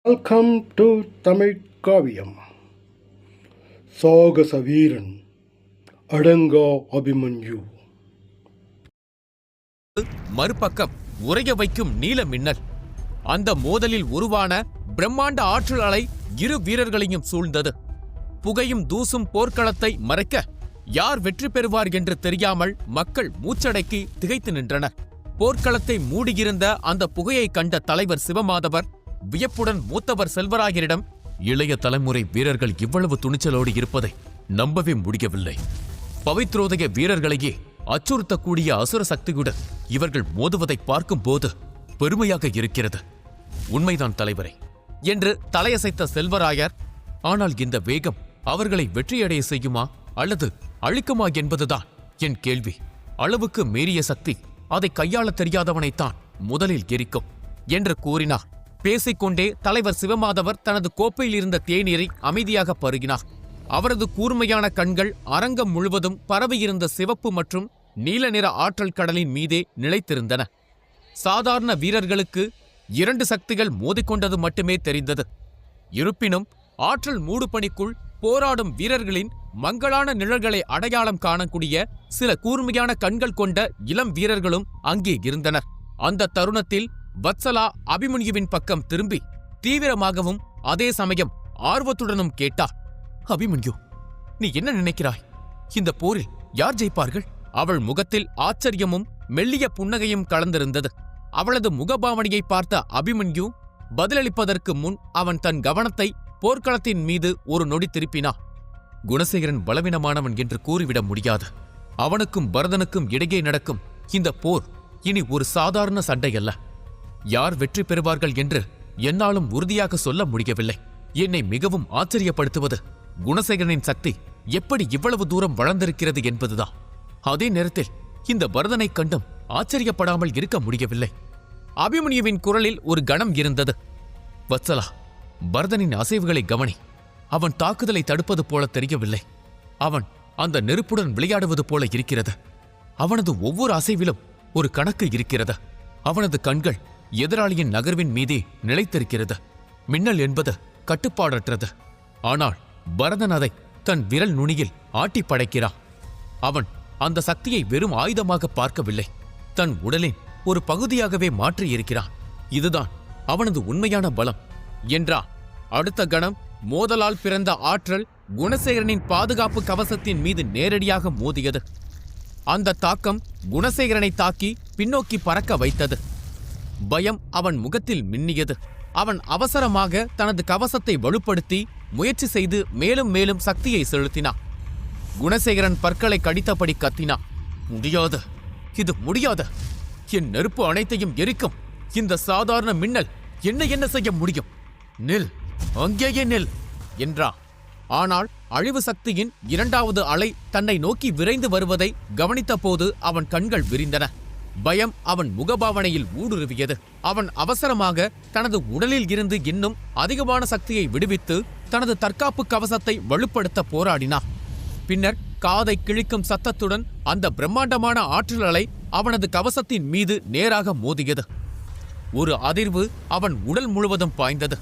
Welcome to Tamil காவியம். சாகச வீரன் அடங்கா அபிமன்யு. மறுபக்கம் உறைய வைக்கும் நீல மின்னல். அந்த மோதலில் உருவான பிரம்மாண்ட ஆற்றல் அலை இரு வீரர்களையும் சூழ்ந்தது. புகையும் தூசும் போர்க்களத்தை மறைக்க யார் வெற்றி பெறுவார் என்று தெரியாமல் மக்கள் மூச்சடக்கி திகைத்து நின்றனர். போர்க்களத்தை மூடியிருந்த அந்த புகையை கண்ட தலைவர் சிவமாதவர் வியப்புடன் மூத்தவர் செல்வராயரிடம், இளைய தலைமுறை வீரர்கள் இவ்வளவு துணிச்சலோடு இருப்பதை நம்பவே முடியவில்லை. பவித்ரோதய வீரர்களையே அச்சுறுத்தக்கூடிய அசுர சக்தியுடன் இவர்கள் மோதுவதை பார்க்கும் போது பெருமையாக இருக்கிறது. உண்மைதான் தலைவரே என்று தலையசைத்த செல்வராயர், ஆனால் இந்த வேகம் அவர்களை வெற்றியடைய செய்யுமா அல்லது அழிக்குமா என்பதுதான் என் கேள்வி. அளவுக்கு மீறிய சக்தி அதை கையாள தெரியாதவனைத்தான் முதலில் எரிக்கும் என்று கூறினார். பேசிக்கொண்டே தலைவர் சிவமாதவர் தனது கோப்பையில் இருந்த தேநீரை அமைதியாக பருகினார். அவரது கூர்மையான கண்கள் அரங்கம் முழுவதும் பரவியிருந்த சிவப்பு மற்றும் நீல நிற ஆற்றல் கடலின் மீதே நிலைத்திருந்தன. சாதாரண வீரர்களுக்கு இரண்டு சக்திகள் மோதிக்கொண்டது மட்டுமே தெரிந்தது. இருப்பினும் ஆற்றல் மூடுபனிக்குள் போராடும் வீரர்களின் மங்களான நிழல்களை அடையாளம் காணக்கூடிய சில கூர்மையான கண்கள் கொண்ட இளம் வீரர்களும் அங்கே இருந்தனர். அந்த தருணத்தில் வத்சலா அபிமன்யுவின் பக்கம் திரும்பி தீவிரமாகவும் அதே சமயம் ஆர்வத்துடனும் கேட்டார், அபிமன்யு, நீ என்ன நினைக்கிறாய்? இந்த போரில் யார் ஜெயிப்பார்கள்? அவள் முகத்தில் ஆச்சரியமும் மெல்லிய புன்னகையும் கலந்திருந்தது. அவளது முகபாவனையை பார்த்த அபிமன்யு பதிலளிப்பதற்கு முன் அவன் தன் கவனத்தை போர்க்களத்தின் மீது ஒரு நொடி திருப்பினான். குணசேகரன் பலவீனமானவன் என்று கூறிவிட முடியாது. அவனுக்கும் பரதனுக்கும் இடையே நடக்கும் இந்த போர் இனி ஒரு சாதாரண சண்டை அல்ல. யார் வெற்றி பெறுவார்கள் என்று என்னாலும் உறுதியாக சொல்ல முடியவில்லை. என்னை மிகவும் ஆச்சரியப்படுத்துவது குணசேகரனின் சக்தி எப்படி இவ்வளவு தூரம் வளர்ந்திருக்கிறது என்பதுதான். அதே நேரத்தில் இந்த பரதனை கண்டும் ஆச்சரியப்படாமல் இருக்க முடியவில்லை. அபிமன்யுவின் குரலில் ஒரு கணம் இருந்தது. வத்சலா, பரதனின் அசைவுகளை கவனி. அவன் தாக்குதலை தடுப்பது போல தெரியவில்லை. அவன் அந்த நெருப்புடன் விளையாடுவது போல இருக்கிறது. அவனது ஒவ்வொரு அசைவிலும் ஒரு கணக்கு இருக்கிறது. அவனது கண்கள் எதிராளியின் நகர்வின் மீதே நிலைத்திருக்கிறது. மின்னல் என்பது கட்டுப்பாடற்றது. ஆனால் பரதன் அதை தன் விரல் நுனியில் ஆட்டி படைக்கிறான். அவன் அந்த சக்தியை வெறும் ஆயுதமாக பார்க்கவில்லை, தன் உடலின் ஒரு பகுதியாகவே மாற்றியிருக்கிறான். இதுதான் அவனது உண்மையான பலம் என்றான். அடுத்த கணம் மோதலால் பிறந்த ஆற்றல் குணசேகரனின் பாதுகாப்பு கவசத்தின் மீது நேரடியாக மோதியது. அந்த தாக்கம் குணசேகரனை தாக்கி பின்னோக்கி பறக்க வைத்தது. பயம் அவன் முகத்தில் மின்னியது. அவன் அவசரமாக தனது கவசத்தை வலுப்படுத்தி முயற்சி செய்து மேலும் மேலும் சக்தியை செலுத்தினான். குணசேகரன் பற்களை கடித்தபடி கத்தினான், முடியாது, இது முடியாது. என் நெருப்பு அனைத்தையும் எரிக்கும். இந்த சாதாரண மின்னல் என்ன செய்ய முடியும்? நில், அங்கேயே நில் என்றான். ஆனால் அழிவு சக்தியின் இரண்டாவது அலை தன்னை நோக்கி விரைந்து வருவதை கவனித்த போது அவன் கண்கள் விரிந்தன. பயம் அவன் முகபாவனையில் ஊடுருவியது. அவன் அவசரமாக தனது உடலில் இருந்து இன்னும் அதிகமான சக்தியை விடுவித்து தனது தற்காப்பு கவசத்தை வலுப்படுத்த போராடினான். பின்னர் காதை கிழிக்கும் சத்தத்துடன் அந்த பிரம்மாண்டமான ஆற்றல் அலை அவனது கவசத்தின் மீது நேராக மோதியது. ஒரு அதிர்வு அவன் உடல் முழுவதும் பாய்ந்தது.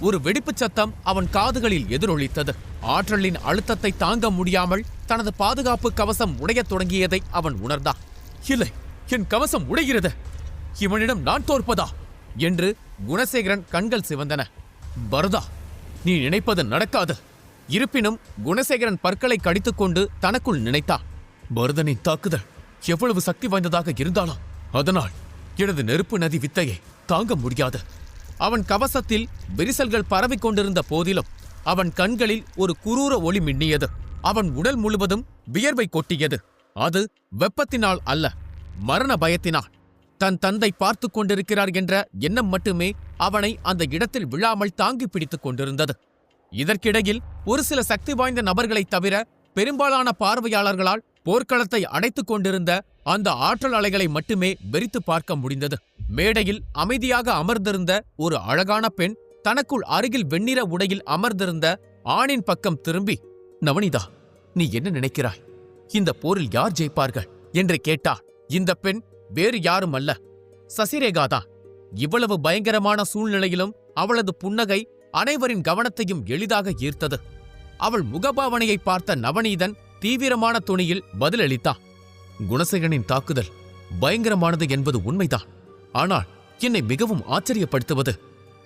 ஒரு வெடிப்புச் சத்தம் அவன் காதுகளில் எதிரொலித்தது. ஆற்றலின் அழுத்தத்தை தாங்க முடியாமல் தனது பாதுகாப்பு கவசம் உடையத் தொடங்கியதை அவன் உணர்ந்தான். இல்லை, என் கவசம் உடைகிறது. இவனிடம் நான் தோற்பதா என்று குணசேகரன் கண்கள் சிவந்தன. பரதா, நீ நினைப்பது நடக்காது. இருப்பினும் குணசேகரன் பற்களை கடித்துக்கொண்டு தனக்குள் நினைத்தான், பரதனின் தாக்குதல் எவ்வளவு சக்தி வாய்ந்ததாக இருந்தாலும் அதனால் எனது நெருப்பு நதி வித்தையை தாங்க முடியாது. அவன் கவசத்தில் விரிசல்கள் பரவிக் கொண்டிருந்த போதிலும் அவன் கண்களில் ஒரு குரூர ஒளி மின்னியது. அவன் உடல் முழுவதும் வியர்வை கொட்டியது. அது வெப்பத்தினால் அல்ல, மரண பயத்தினால். தன் தந்தை பார்த்து கொண்டிருக்கிறார் என்ற எண்ணம் மட்டுமே அவனை அந்த இடத்தில் விழாமல் தாங்கி பிடித்துக் கொண்டிருந்தது. இதற்கிடையில் ஒரு சில சக்தி வாய்ந்த நபர்களைத் தவிர பெரும்பாலான பார்வையாளர்களால் போர்க்களத்தை அடைத்துக் கொண்டிருந்த அந்த ஆற்றல் அலைகளை மட்டுமே வெறித்து பார்க்க முடிந்தது. மேடையில் அமைதியாக அமர்ந்திருந்த ஒரு அழகான பெண் தனக்குள் அருகில் வெண்ணிற உடையில் அமர்ந்திருந்த ஆணின் பக்கம் திரும்பி, நவனிதா, நீ என்ன நினைக்கிறாய்? இந்த போரில் யார் ஜெயிப்பார்கள் என்று கேட்டார். இந்த பெண் வேறு யாரும் அல்ல, சசிரேகாதான். இவ்வளவு பயங்கரமான சூழ்நிலையிலும் அவளது புன்னகை அனைவரின் கவனத்தையும் எளிதாக ஈர்த்தது. அவள் முகபாவனையை பார்த்த நவநீதன் தீவிரமான துணியில் பதிலளித்தான். குணசேகரனின் தாக்குதல் பயங்கரமானது என்பது உண்மைதான். ஆனால் என்னை மிகவும் ஆச்சரியப்படுத்துவது,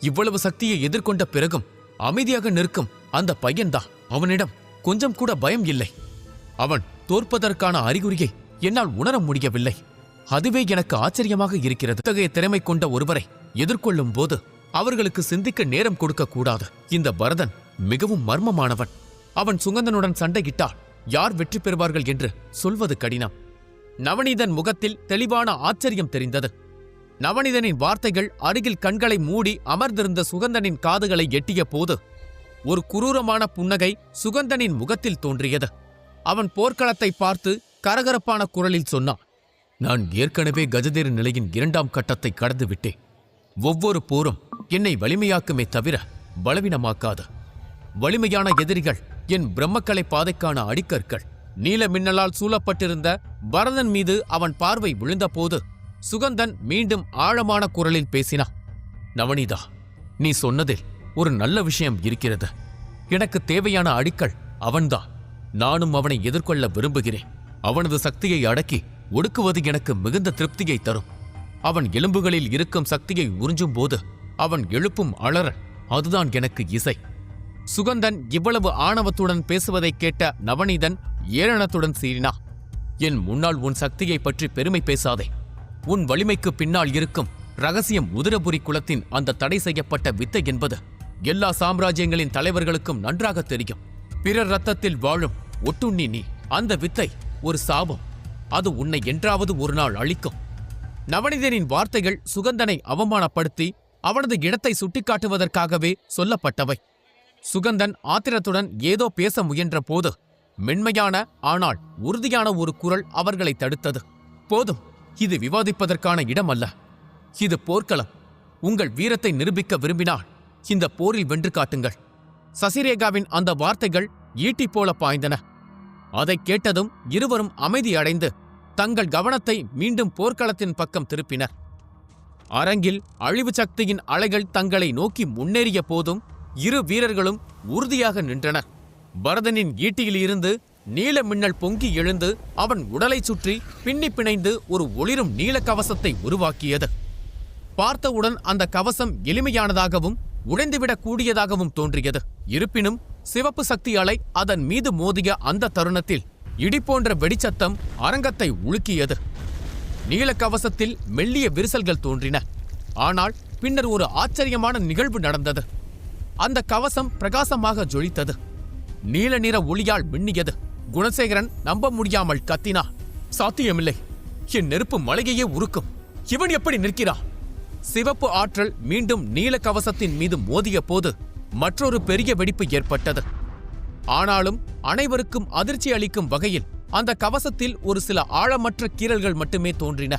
இவ்வளவு சக்தியை எதிர்கொண்ட பிறகும் அமைதியாக நிற்கும் அந்த பையன்தான். அவனிடம் கொஞ்சம் கூட பயம் இல்லை. அவன் தோற்பதற்கான அறிகுறியை என்னால் உணர முடியவில்லை. அதுவே எனக்கு ஆச்சரியமாக இருக்கிறது. இத்தகைய திறமை கொண்ட ஒருவரை எதிர்கொள்ளும் போது அவர்களுக்கு சிந்திக்க நேரம் கொடுக்க கூடாது. இந்த பரதன் மிகவும் மர்மமானவன். அவன் சுகந்தனுடன் சண்டையிட்டால் யார் வெற்றி பெறுவார்கள் என்று சொல்வது கடினம். நவநீதன் முகத்தில் தெளிவான ஆச்சரியம் தெரிந்தது. நவநீதனின் வார்த்தைகள் அருகில் கண்களை மூடி அமர்ந்திருந்த சுகந்தனின் காதுகளை எட்டிய போது ஒரு குரூரமான புன்னகை சுகந்தனின் முகத்தில் தோன்றியது. அவன் போர்க்களத்தை பார்த்து கரகரப்பான குரலில் சொன்னான், நான் ஏற்கனவே கஜதேர நிலையின் 2ஆம் கட்டத்தை கடந்து விட்டேன். ஒவ்வொரு போரும் என்னை வலிமையாக்குமே தவிர பலவீனமாக்காது. வலிமையான எதிரிகள் என் பிரம்மக்கலை பாதைக்கான அடிக்கற்கள். நீல மின்னலால் சூழப்பட்டிருந்த பரதன் மீது அவன் பார்வை விழுந்தபோது சுகந்தன் மீண்டும் ஆழமான குரலில் பேசினான். நவநீதா, நீ சொன்னதில் ஒரு நல்ல விஷயம் இருக்கிறது. எனக்கு தேவையான அடிக்கல் அவன்தான். நானும் அவனை எதிர்கொள்ள விரும்புகிறேன். அவனது சக்தியை அடக்கி ஒடுக்குவது எனக்கு மிகுந்த திருப்தியை தரும். அவன் எலும்புகளில் இருக்கும் சக்தியை உறிஞ்சும் போது அவன் எழுப்பும் அலறல், அதுதான் எனக்கு இசை. சுகந்தன் இவ்வளவு ஆணவத்துடன் பேசுவதைக் கேட்ட நவநீதன் ஏளனத்துடன் சீறினான். என் முன்னால் உன் சக்தியை பற்றி பெருமை பேசாதே. உன் வலிமைக்கு பின்னால் இருக்கும் ரகசியம் உதிரபுரி குலத்தின் அந்த தடை செய்யப்பட்ட வித்தை என்பது எல்லா சாம்ராஜ்யங்களின் தலைவர்களுக்கும் நன்றாக தெரியும். பிறர் ரத்தத்தில் வாழும் ஒட்டுண்ணி நீ. அந்த வித்தை ஒரு சாபம். அது உன்னை என்றாவது ஒரு நாள் அழிக்கும். நவநீதனின் வார்த்தைகள் சுகந்தனை அவமானப்படுத்தி அவனது இடத்தை சுட்டிக்காட்டுவதற்காகவே சொல்லப்பட்டவை. சுகந்தன் ஆத்திரத்துடன் ஏதோ பேச முயன்ற போது மென்மையான ஆனால் உறுதியான ஒரு குரல் அவர்களை தடுத்தது. போதும், இது விவாதிப்பதற்கான இடம் அல்ல. இது போர்க்களம். உங்கள் வீரத்தை நிரூபிக்க விரும்பினால் இந்த போரில் வென்று காட்டுங்கள். சசிரேகாவின் அந்த வார்த்தைகள் ஈட்டி போல பாய்ந்தன. அதைக் கேட்டதும் இருவரும் அமைதியடைந்து தங்கள் கவனத்தை மீண்டும் போர்க்களத்தின் பக்கம் திருப்பினர். அரங்கில் அழிவு சக்தியின் அலைகள் தங்களை நோக்கி முன்னேறிய போதும் இரு வீரர்களும் உறுதியாக நின்றனர். பரதனின் ஈட்டியிலிருந்து நீல மின்னல் பொங்கி எழுந்து அவன் உடலைச் சுற்றி பின்னி பிணைந்து ஒரு ஒளிரும் நீல கவசத்தை உருவாக்கியது. பார்த்தவுடன் அந்த கவசம் எளிமையானதாகவும் உடைந்துவிடக் கூடியதாகவும் தோன்றியது. இருப்பினும் சிவப்பு சக்தி அலை அதன் மீது மோதிய அந்த தருணத்தில் இடி போன்ற வெடிச்சத்தம் அரங்கத்தை உலுக்கியது. நீல கவசத்தில் மெல்லிய விரிசல்கள் தோன்றின. ஆனால் பின்னர் ஒரு ஆச்சரியமான நிகழ்வு நடந்தது. அந்த கவசம் பிரகாசமாக ஜொலித்தது. நீல நிற ஒளியால் மின்னியது. குணசேகரன் நம்ப முடியாமல் கத்தினான். சாத்தியமில்லை, என் நெருப்பு மலையையே உருக்கும். இவன் எப்படி நிற்கிறான்? சிவப்பு ஆற்றல் மீண்டும் நீல கவசத்தின் மீது மோதிய போது மற்றொரு பெரிய வெடிப்பு ஏற்பட்டது. ஆனாலும் அனைவருக்கும் அதிர்ச்சி அளிக்கும் வகையில் அந்த கவசத்தில் ஒரு சில ஆழமற்ற கீறல்கள் மட்டுமே தோன்றின.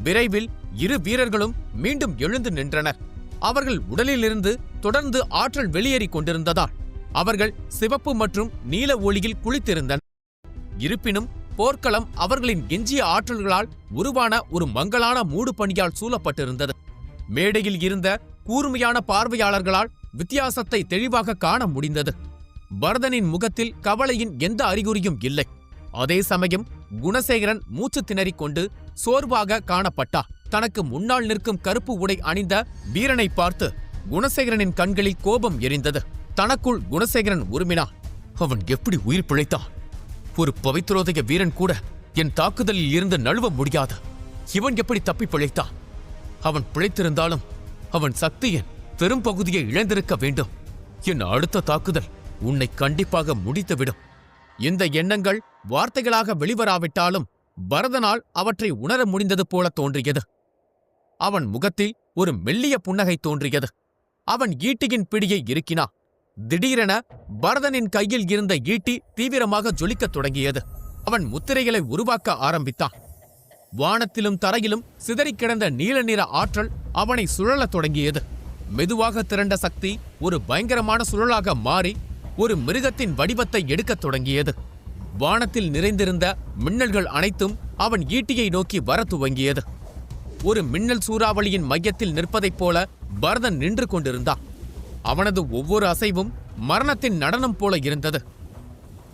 விரைவில் இரு வீரர்களும் மீண்டும் எழுந்து நின்றனர். அவர்கள் உடலிலிருந்து தொடர்ந்து ஆற்றல் வெளியேறிக் கொண்டிருந்ததால் அவர்கள் சிவப்பு மற்றும் நீல ஒளியில் குளித்திருந்தனர். இருப்பினும் போர்க்களம் அவர்களின் எஞ்சிய ஆற்றல்களால் உருவான ஒரு மங்கலான மூடு பனியால் சூழப்பட்டிருந்தது. மேடையில் இருந்த கூர்மையான பார்வையாளர்களால் வித்தியாசத்தை தெளிவாக காண முடிந்தது. பரதனின் முகத்தில் கவலையின் எந்த அறிகுறியும் இல்லை. அதே சமயம் குணசேகரன் மூச்சு திணறிக் கொண்டு சோர்வாக காணப்பட்டார். தனக்கு முன்னால் நிற்கும் கருப்பு உடை அணிந்த வீரனை பார்த்து குணசேகரனின் கண்களில் கோபம் எரிந்தது. தனக்குள் குணசேகரன் உருமினான். அவன் எப்படி உயிர் பிழைத்தான்? ஒரு பவித்ரோதய வீரன் கூட என் தாக்குதலில் இருந்து நழுவ முடியாது. இவன் எப்படி தப்பி பிழைத்தான்? அவன் பிழைத்திருந்தாலும் அவன் சக்தியின் பெரும் பகுதியை இழந்திருக்க வேண்டும். என் அடுத்த தாக்குதல் உன்னை கண்டிப்பாக முடித்துவிடும். இந்த எண்ணங்கள் வார்த்தைகளாக வெளிவராவிட்டாலும் பரதனால் அவற்றை உணர முடிந்தது போல தோன்றியது. அவன் முகத்தில் ஒரு மெல்லிய புன்னகை தோன்றியது. அவன் ஈட்டியின் பிடியை இறுக்கினான். திடீரென பரதனின் கையில் இருந்த ஈட்டி தீவிரமாக ஜொலிக்கத் தொடங்கியது. அவன் முத்திரைகளை உருவாக்க ஆரம்பித்தான். வானத்திலும் தரையிலும் சிதறிக் கிடந்த நீல நிற ஆற்றல் அவனை சுழலத் தொடங்கியது. மெதுவாக திரண்ட சக்தி ஒரு பயங்கரமான சுழலாக மாறி ஒரு மிருகத்தின் வடிவத்தை எடுக்கத் தொடங்கியது. வானத்தில் நிறைந்திருந்த மின்னல்கள் அனைத்தும் அவன் ஈட்டியை நோக்கி வர துவங்கியது. ஒரு மின்னல் சூறாவளியின் மையத்தில் நிற்பதைப் போல பரதன் நின்று கொண்டிருந்தான். அவனது ஒவ்வொரு அசைவும் மரணத்தின் நடனம் போல இருந்தது.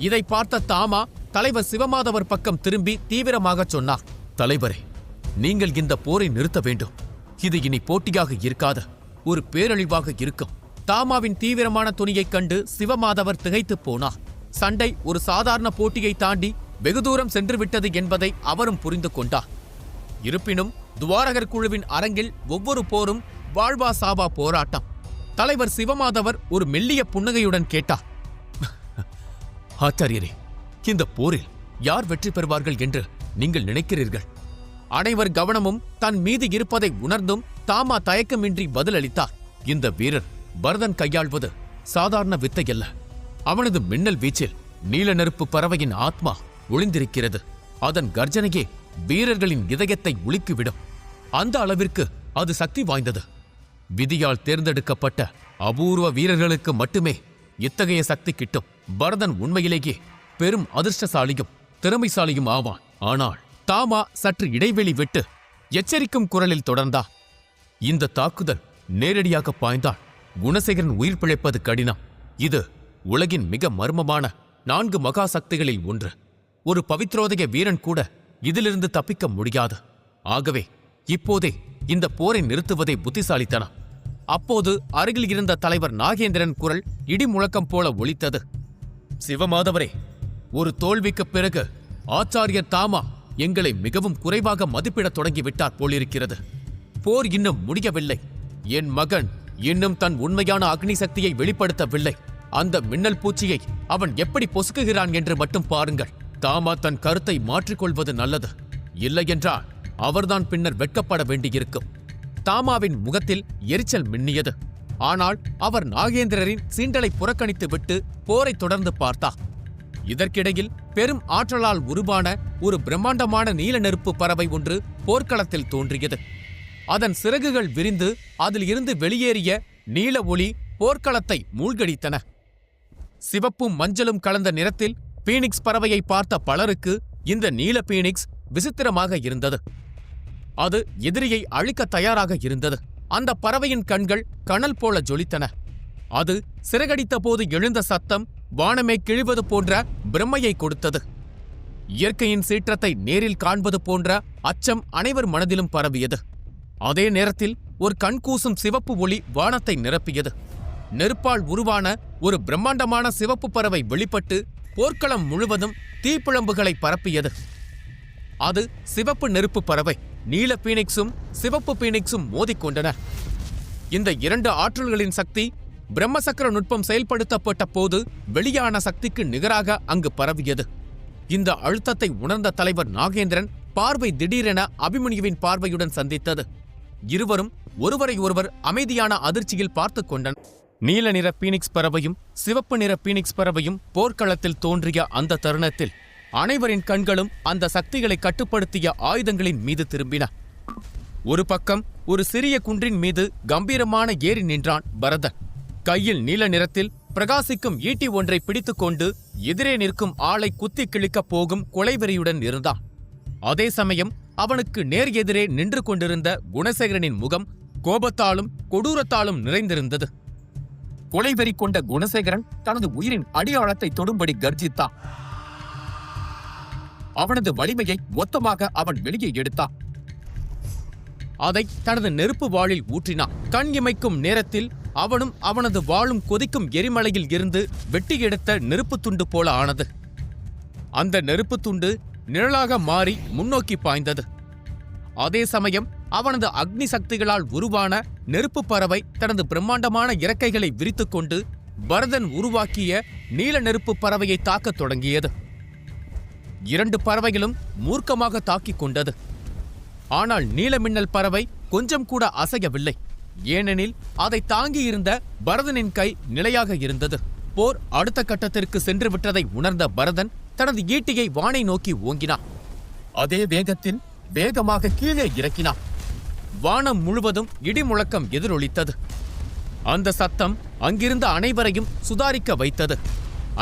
இதை பார்த்த தாமா தலைவர் சிவமாதவர் பக்கம் திரும்பி தீவிரமாகச் சொன்னார். தலைவரே, நீங்கள் இந்த போரை நிறுத்த வேண்டும். இது இனி போட்டியாக இருக்காத ஒரு பேரழிவாக இருக்கும். தாமாவின் தீவிரமான துணியைக் கண்டு சிவமாதவர் திகைத்துப் போனார். சண்டை ஒரு சாதாரண போட்டியை தாண்டி வெகு தூரம் சென்றுவிட்டது என்பதை அவரும் புரிந்து கொண்டார். இருப்பினும் துவாரகர் குழுவின் அரங்கில் ஒவ்வொரு போரும் வாழ்வா சாவா போராட்டம். தலைவர் சிவமாதவர் ஒரு மெல்லிய புன்னகையுடன் கேட்டார். ஆச்சாரியரே, இந்த போரில் யார் வெற்றி பெறுவார்கள் என்று நீங்கள் நினைக்கிறீர்கள்? அனைவர் கவனமும் தன் மீது இருப்பதை உணர்ந்தும் தாமா தயக்கமின்றி பதிலளித்தார். இந்த வீரர் பரதன் கையாள்வது சாதாரண வித்தையல்ல. அவனது மின்னல் வீச்சில் நீல நெருப்பு பறவையின் ஆத்மா ஒளிந்திருக்கிறது. அதன் கர்ஜனையே வீரர்களின் இதயத்தை உலுக்கிவிடும். அந்த அளவிற்கு அது சக்தி வாய்ந்தது. விதியால் தேர்ந்தெடுக்கப்பட்ட அபூர்வ வீரர்களுக்கு மட்டுமே இத்தகைய சக்தி கிட்டும். பரதன் உண்மையிலேயே பெரும் அதிர்ஷ்டசாலியும் திறமைசாலியும் ஆவான். ஆனால் தாமா சற்று இடைவெளி விட்டு எச்சரிக்கும் குரலில் தொடர்ந்தார். இந்த தாக்குதல் நேரடியாக பாய்ந்தால் குணசேகரன் உயிர் பிழைப்பது கடினம். இது உலகின் மிக மர்மமான 4 மகா சக்திகளில் ஒன்று. ஒரு பவித்ரோதய வீரன் கூட இதிலிருந்து தப்பிக்க முடியாது. ஆகவே இப்போதே இந்த போரை நிறுத்துவதை புத்திசாலித்தனம். அப்போது அருகில் இருந்த தலைவர் நாகேந்திரன் குரல் இடி முழக்கம் போல ஒலித்தது. சிவமாதவரே, ஒரு தோல்விக்குப் பிறகு ஆச்சாரியர் தாமா எங்களை மிகவும் குறைவாக மதிப்பிடத் தொடங்கிவிட்டார் போலிருக்கிறது. போர் இன்னும் முடியவில்லை. என் மகன் இன்னும் தன் உண்மையான அக்னி சக்தியை வெளிப்படுத்தவில்லை. அந்த மின்னல் பூச்சியை அவன் எப்படி பொசுக்குகிறான் என்று மட்டும் பாருங்கள். தாமா தன் கருத்தை மாற்றிக்கொள்வது நல்லது. இல்லையென்றால் அவர்தான் பின்னர் வெட்கப்பட வேண்டியிருக்கும். தாமாவின் முகத்தில் எரிச்சல் மின்னியது. ஆனால் அவர் நாகேந்திரரின் சீண்டலை புறக்கணித்து விட்டு போரை தொடர்ந்து பார்த்தார். இதற்கிடையில் பெரும் ஆற்றலால் உருவான ஒரு பிரம்மாண்டமான நீல நெருப்பு பறவை ஒன்று போர்க்களத்தில் தோன்றியது. அதன் சிறகுகள் விரிந்து அதில் இருந்து வெளியேறிய நீல ஒளி போர்க்களத்தை மூழ்கடித்தன. சிவப்பும் மஞ்சளும் கலந்த நிறத்தில் பீனிக்ஸ் பறவையை பார்த்த பலருக்கு இந்த நீல பீனிக்ஸ் விசித்திரமாக இருந்தது. அது எதிரியை அழிக்க தயாராக இருந்தது. அந்த பறவையின் கண்கள் கனல் போல ஜொலித்தன. அது சிறகடித்த போது எழுந்த சத்தம் வானமே கிழிவது போன்ற பிரம்மையை கொடுத்தது. இயற்கையின் சீற்றத்தை நேரில் காண்பது போன்ற அச்சம் அனைவர் மனதிலும் பரவியது. அதே நேரத்தில் ஒரு கண்கூசும் சிவப்பு ஒளி வானத்தை நிரப்பியது. நெருப்பால் உருவான ஒரு பிரம்மாண்டமான சிவப்பு பறவை வெளிப்பட்டு போர்க்களம் முழுவதும் தீப்பிழம்புகளை பரப்பியது. அது சிவப்பு நெருப்பு பறவை. நீல பீனிக்ஸும் சிவப்பு பீனிக்ஸும் மோதிக்கொண்டன. இந்த 2 ஆற்றல்களின் சக்தி பிரம்மசக்கர நுட்பம் செயல்படுத்தப்பட்ட போது வெளியான சக்திக்கு நிகராக அங்கு பரவியது. இந்த அழுத்தத்தை உணர்ந்த தலைவர் நாகேந்திரன் பார்வை திடீரென அபிமன்யுவின் பார்வையுடன் சந்தித்தது. இருவரும் ஒருவரை ஒருவர் அமைதியான அதிர்ச்சியில் பார்த்து கொண்டனர். நீல நிற பீனிக்ஸ் பறவையும் சிவப்பு நிற பீனிக்ஸ் பறவையும் போர்க்களத்தில் தோன்றிய அந்த தருணத்தில் அனைவரின் கண்களும் அந்த சக்திகளை கட்டுப்படுத்திய ஆயுதங்களின் மீது திரும்பின. ஒரு பக்கம் ஒரு சிறிய குன்றின் மீது கம்பீரமான ஏறி நின்றான் பரதன். கையில் நீல நிறத்தில் பிரகாசிக்கும் ஈட்டி ஒன்றை பிடித்துக்கொண்டு எதிரே நிற்கும் ஆளை குத்தி கிழிக்கப் போகும் கொலைவெறியுடன் இருந்தான். அதே சமயம் அவனுக்கு நேர் எதிரே நின்று கொண்டிருந்த குணசேகரனின் முகம் கோபத்தாலும் கொடூரத்தாலும் நிறைந்திருந்தது. கொலைவெறி கொண்ட குணசேகரன் தனது உயிரின் அடியாளத்தை தொடும்படி கர்ஜித்தான். அவனது வலிமையை மொத்தமாக அவன் வெளியே எடுத்தான். அதை தனது நெருப்பு வாளில் ஊற்றினான். கண் இமைக்கும் நேரத்தில் அவனும் அவனது வாளும் கொதிக்கும் எரிமலையில் இருந்து வெட்டி எடுத்த நெருப்பு துண்டு போல ஆனது. அந்த நெருப்பு துண்டு நிழலாக மாறி முன்னோக்கி பாய்ந்தது. அதே சமயம் அவனது அக்னி சக்திகளால் உருவான நெருப்பு பறவை தனது பிரம்மாண்டமான இறக்கைகளை விரித்துக்கொண்டு பரதன் உருவாக்கிய நீல நெருப்பு பறவையை தாக்கத் தொடங்கியது. 2 பறவைகளும் மூர்க்கமாக தாக்கிக் கொண்டது. ஆனால் நீலமின்னல் பறவை கொஞ்சம் கூட அசையவில்லை. ஏனெனில் அதை தாங்கியிருந்த பரதனின் கை நிலையாக இருந்தது. போர் அடுத்த கட்டத்திற்கு சென்று விட்டதை உணர்ந்த பரதன் தனது ஈட்டியை வானை நோக்கி ஓங்கினான். அதே வேகத்தில் வேகமாக கீழே இறக்கினான். வானம் முழுவதும் இடி முழக்கம் எதிரொலித்தது. அந்த சத்தம் அங்கிருந்த அனைவரையும் சுதாரிக்க வைத்தது.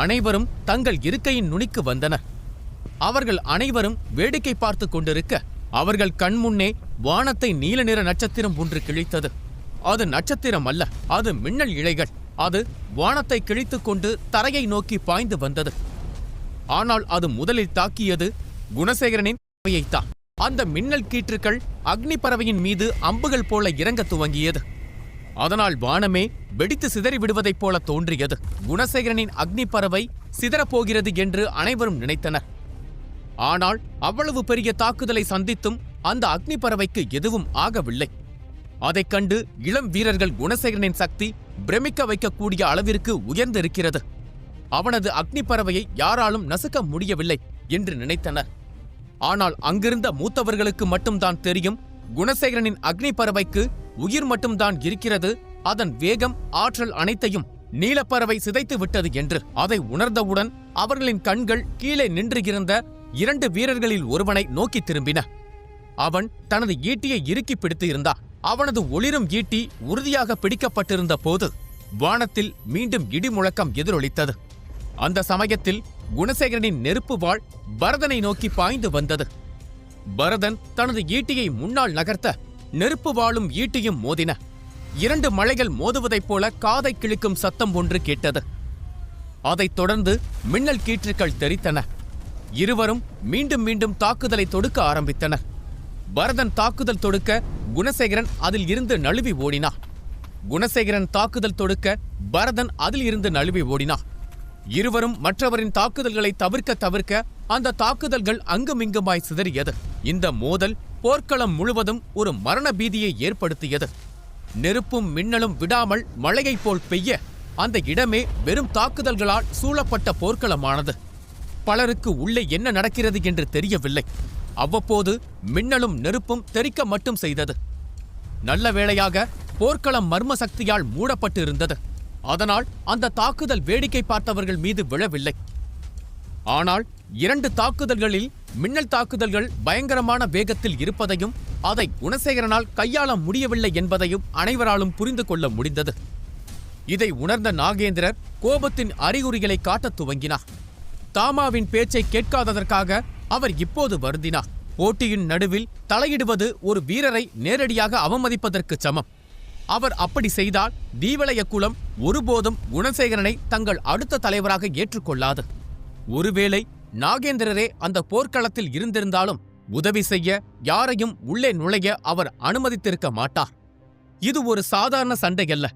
அனைவரும் தங்கள் இருக்கையின் நுனிக்கு வந்தனர். அவர்கள் அனைவரும் வேடிக்கை பார்த்து கொண்டிருக்க அவர்கள் கண்முன்னே வானத்தை நீல நிற நட்சத்திரம் ஒன்று கிழித்தது. அது நட்சத்திரம் அல்ல, அது மின்னல் இழைகள். அது வானத்தை கிழித்துக் கொண்டு தரையை நோக்கி பாய்ந்து வந்தது. ஆனால் அது முதலில் தாக்கியது குணசேகரனின் பறவையைத்தான். அந்த மின்னல் கீற்றுக்கள் அக்னி பறவையின் மீது அம்புகள் போல இறங்க துவங்கியது. அதனால் வானமே வெடித்து சிதறி விடுவதைப் போல தோன்றியது. குணசேகரனின் அக்னி பறவை சிதறப்போகிறது என்று அனைவரும் நினைத்தனர். ஆனால் அவ்வளவு பெரிய தாக்குதலை சந்தித்தும் அந்த அக்னி பறவைக்கு எதுவும் ஆகவில்லை. அதைக் கண்டு இளம் வீரர்கள் குணசேகரனின் சக்தி பிரமிக்க வைக்கக்கூடிய அளவிற்கு உயர்ந்திருக்கிறது, அவனது அக்னி பறவையை யாராலும் நசுக்க முடியவில்லை என்று நினைத்தனர். ஆனால் அங்கிருந்த மூத்தவர்களுக்கு மட்டும்தான் தெரியும், குணசேகரனின் அக்னி பறவைக்கு உயிர் மட்டும்தான் இருக்கிறது, அதன் வேகம் ஆற்றல் அனைத்தையும் நீலப்பறவை சிதைத்து விட்டது என்று. அதை உணர்ந்தவுடன் அவர்களின் கண்கள் கீழே நின்றிருந்த 2 வீரர்களில் ஒருவனை நோக்கி திரும்பின. அவன் தனது ஈட்டியை இறுக்கி பிடித்து இருந்தான். அவனது ஒளிரும் ஈட்டி உறுதியாக பிடிக்கப்பட்டிருந்த போது வானத்தில் மீண்டும் இடி முழக்கம் எதிரொலித்தது. அந்த சமயத்தில் குணசேகரனின் நெருப்பு வாள் பரதனை நோக்கி பாய்ந்து வந்தது. பரதன் தனது ஈட்டியை முன்னால் நகர்த்த நெருப்பு வாளும் ஈட்டியும் மோதின. 2 மலைகள் மோதுவதைப் போல காதை கிழிக்கும் சத்தம் ஒன்று கேட்டது. அதைத் தொடர்ந்து மின்னல் கீற்றுக்கள் தெரித்தன. இருவரும் மீண்டும் மீண்டும் தாக்குதலை தொடுக்க ஆரம்பித்தனர். பரதன் தாக்குதல் தொடுக்க குணசேகரன் அதில் இருந்து நழுவி ஓடினான். குணசேகரன் தாக்குதல் தொடுக்க பரதன் அதில் இருந்து நழுவி ஓடினான். இருவரும் மற்றவரின் தாக்குதல்களை தவிர்க்க அந்த தாக்குதல்கள் அங்குமிங்குமாய் சிதறியது. இந்த மோதல் போர்க்களம் முழுவதும் ஒரு மரண பீதியை ஏற்படுத்தியது. நெருப்பும் மின்னலும் விடாமல் மழையைப் போல் பெய்ய அந்த இடமே வெறும் தாக்குதல்களால் சூழப்பட்ட போர்க்களமானது. பலருக்கு உள்ளே என்ன நடக்கிறது என்று தெரியவில்லை. அவ்வப்போது மின்னலும் நெருப்பும் தெறிக்க மட்டும் செய்தது. நல்ல வேளையாக போர்க்களம் மர்ம சக்தியால் மூடப்பட்டு இருந்தது. அதனால் அந்த தாக்குதல் வேடிக்கை பார்த்தவர்கள் மீது விழவில்லை. ஆனால் 2 தாக்குதல்களில் மின்னல் தாக்குதல்கள் பயங்கரமான வேகத்தில் இருப்பதையும் அதை குணசேகரனால் கையாள முடியவில்லை என்பதையும் அனைவராலும் புரிந்து கொள்ள முடிந்தது. இதை உணர்ந்த நாகேந்திரர் கோபத்தின் அறிகுறிகளை காட்டத் துவங்கினார். தாமாவின் பேச்சை கேட்காததற்காக அவர் இப்போது வருந்தினார். போட்டியின் நடுவில் தலையிடுவது ஒரு வீரரை நேரடியாக அவமதிப்பதற்கு சமம். அவர் அப்படி செய்தால் தீவலய குலம் ஒருபோதும் குணசேகரனை தங்கள் அடுத்த தலைவராக ஏற்றுக்கொள்ளாது. ஒருவேளை நாகேந்திரரே அந்த போர்க்களத்தில் இருந்திருந்தாலும் உதவி செய்ய யாரையும் உள்ளே நுழைய அவர் அனுமதித்திருக்க மாட்டார். இது ஒரு சாதாரண சண்டையல்ல.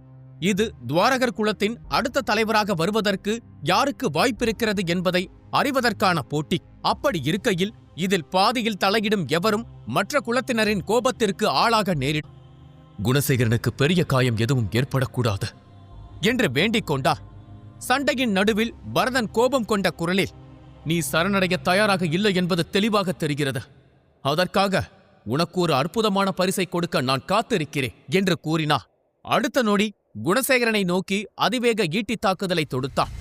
இது துவாரகர் குலத்தின் அடுத்த தலைவராக வருவதற்கு யாருக்கு வாய்ப்பிருக்கிறது என்பதை அறிவதற்கான போட்டி. அப்படி இருக்கையில் இதில் பாதியில் தலையிடும் எவரும் மற்ற குலத்தினரின் கோபத்திற்கு ஆளாக நேரிடும். குணசேகரனுக்கு பெரிய காயம் எதுவும் ஏற்படக்கூடாது என்று வேண்டிக் கொண்டார். சண்டையின் நடுவில் பரதன் கோபம் கொண்ட குரலில், நீ சரணடைய தயாராக இல்லை என்பது தெளிவாக தெரிகிறது. அதற்காக உனக்கு ஒரு அற்புதமான பரிசை கொடுக்க நான் காத்திருக்கிறேன் என்று கூறினார். அடுத்த நொடி குணசேகரனை நோக்கி அதிவேக ஈட்டி தாக்குதலை தொடுத்தான்.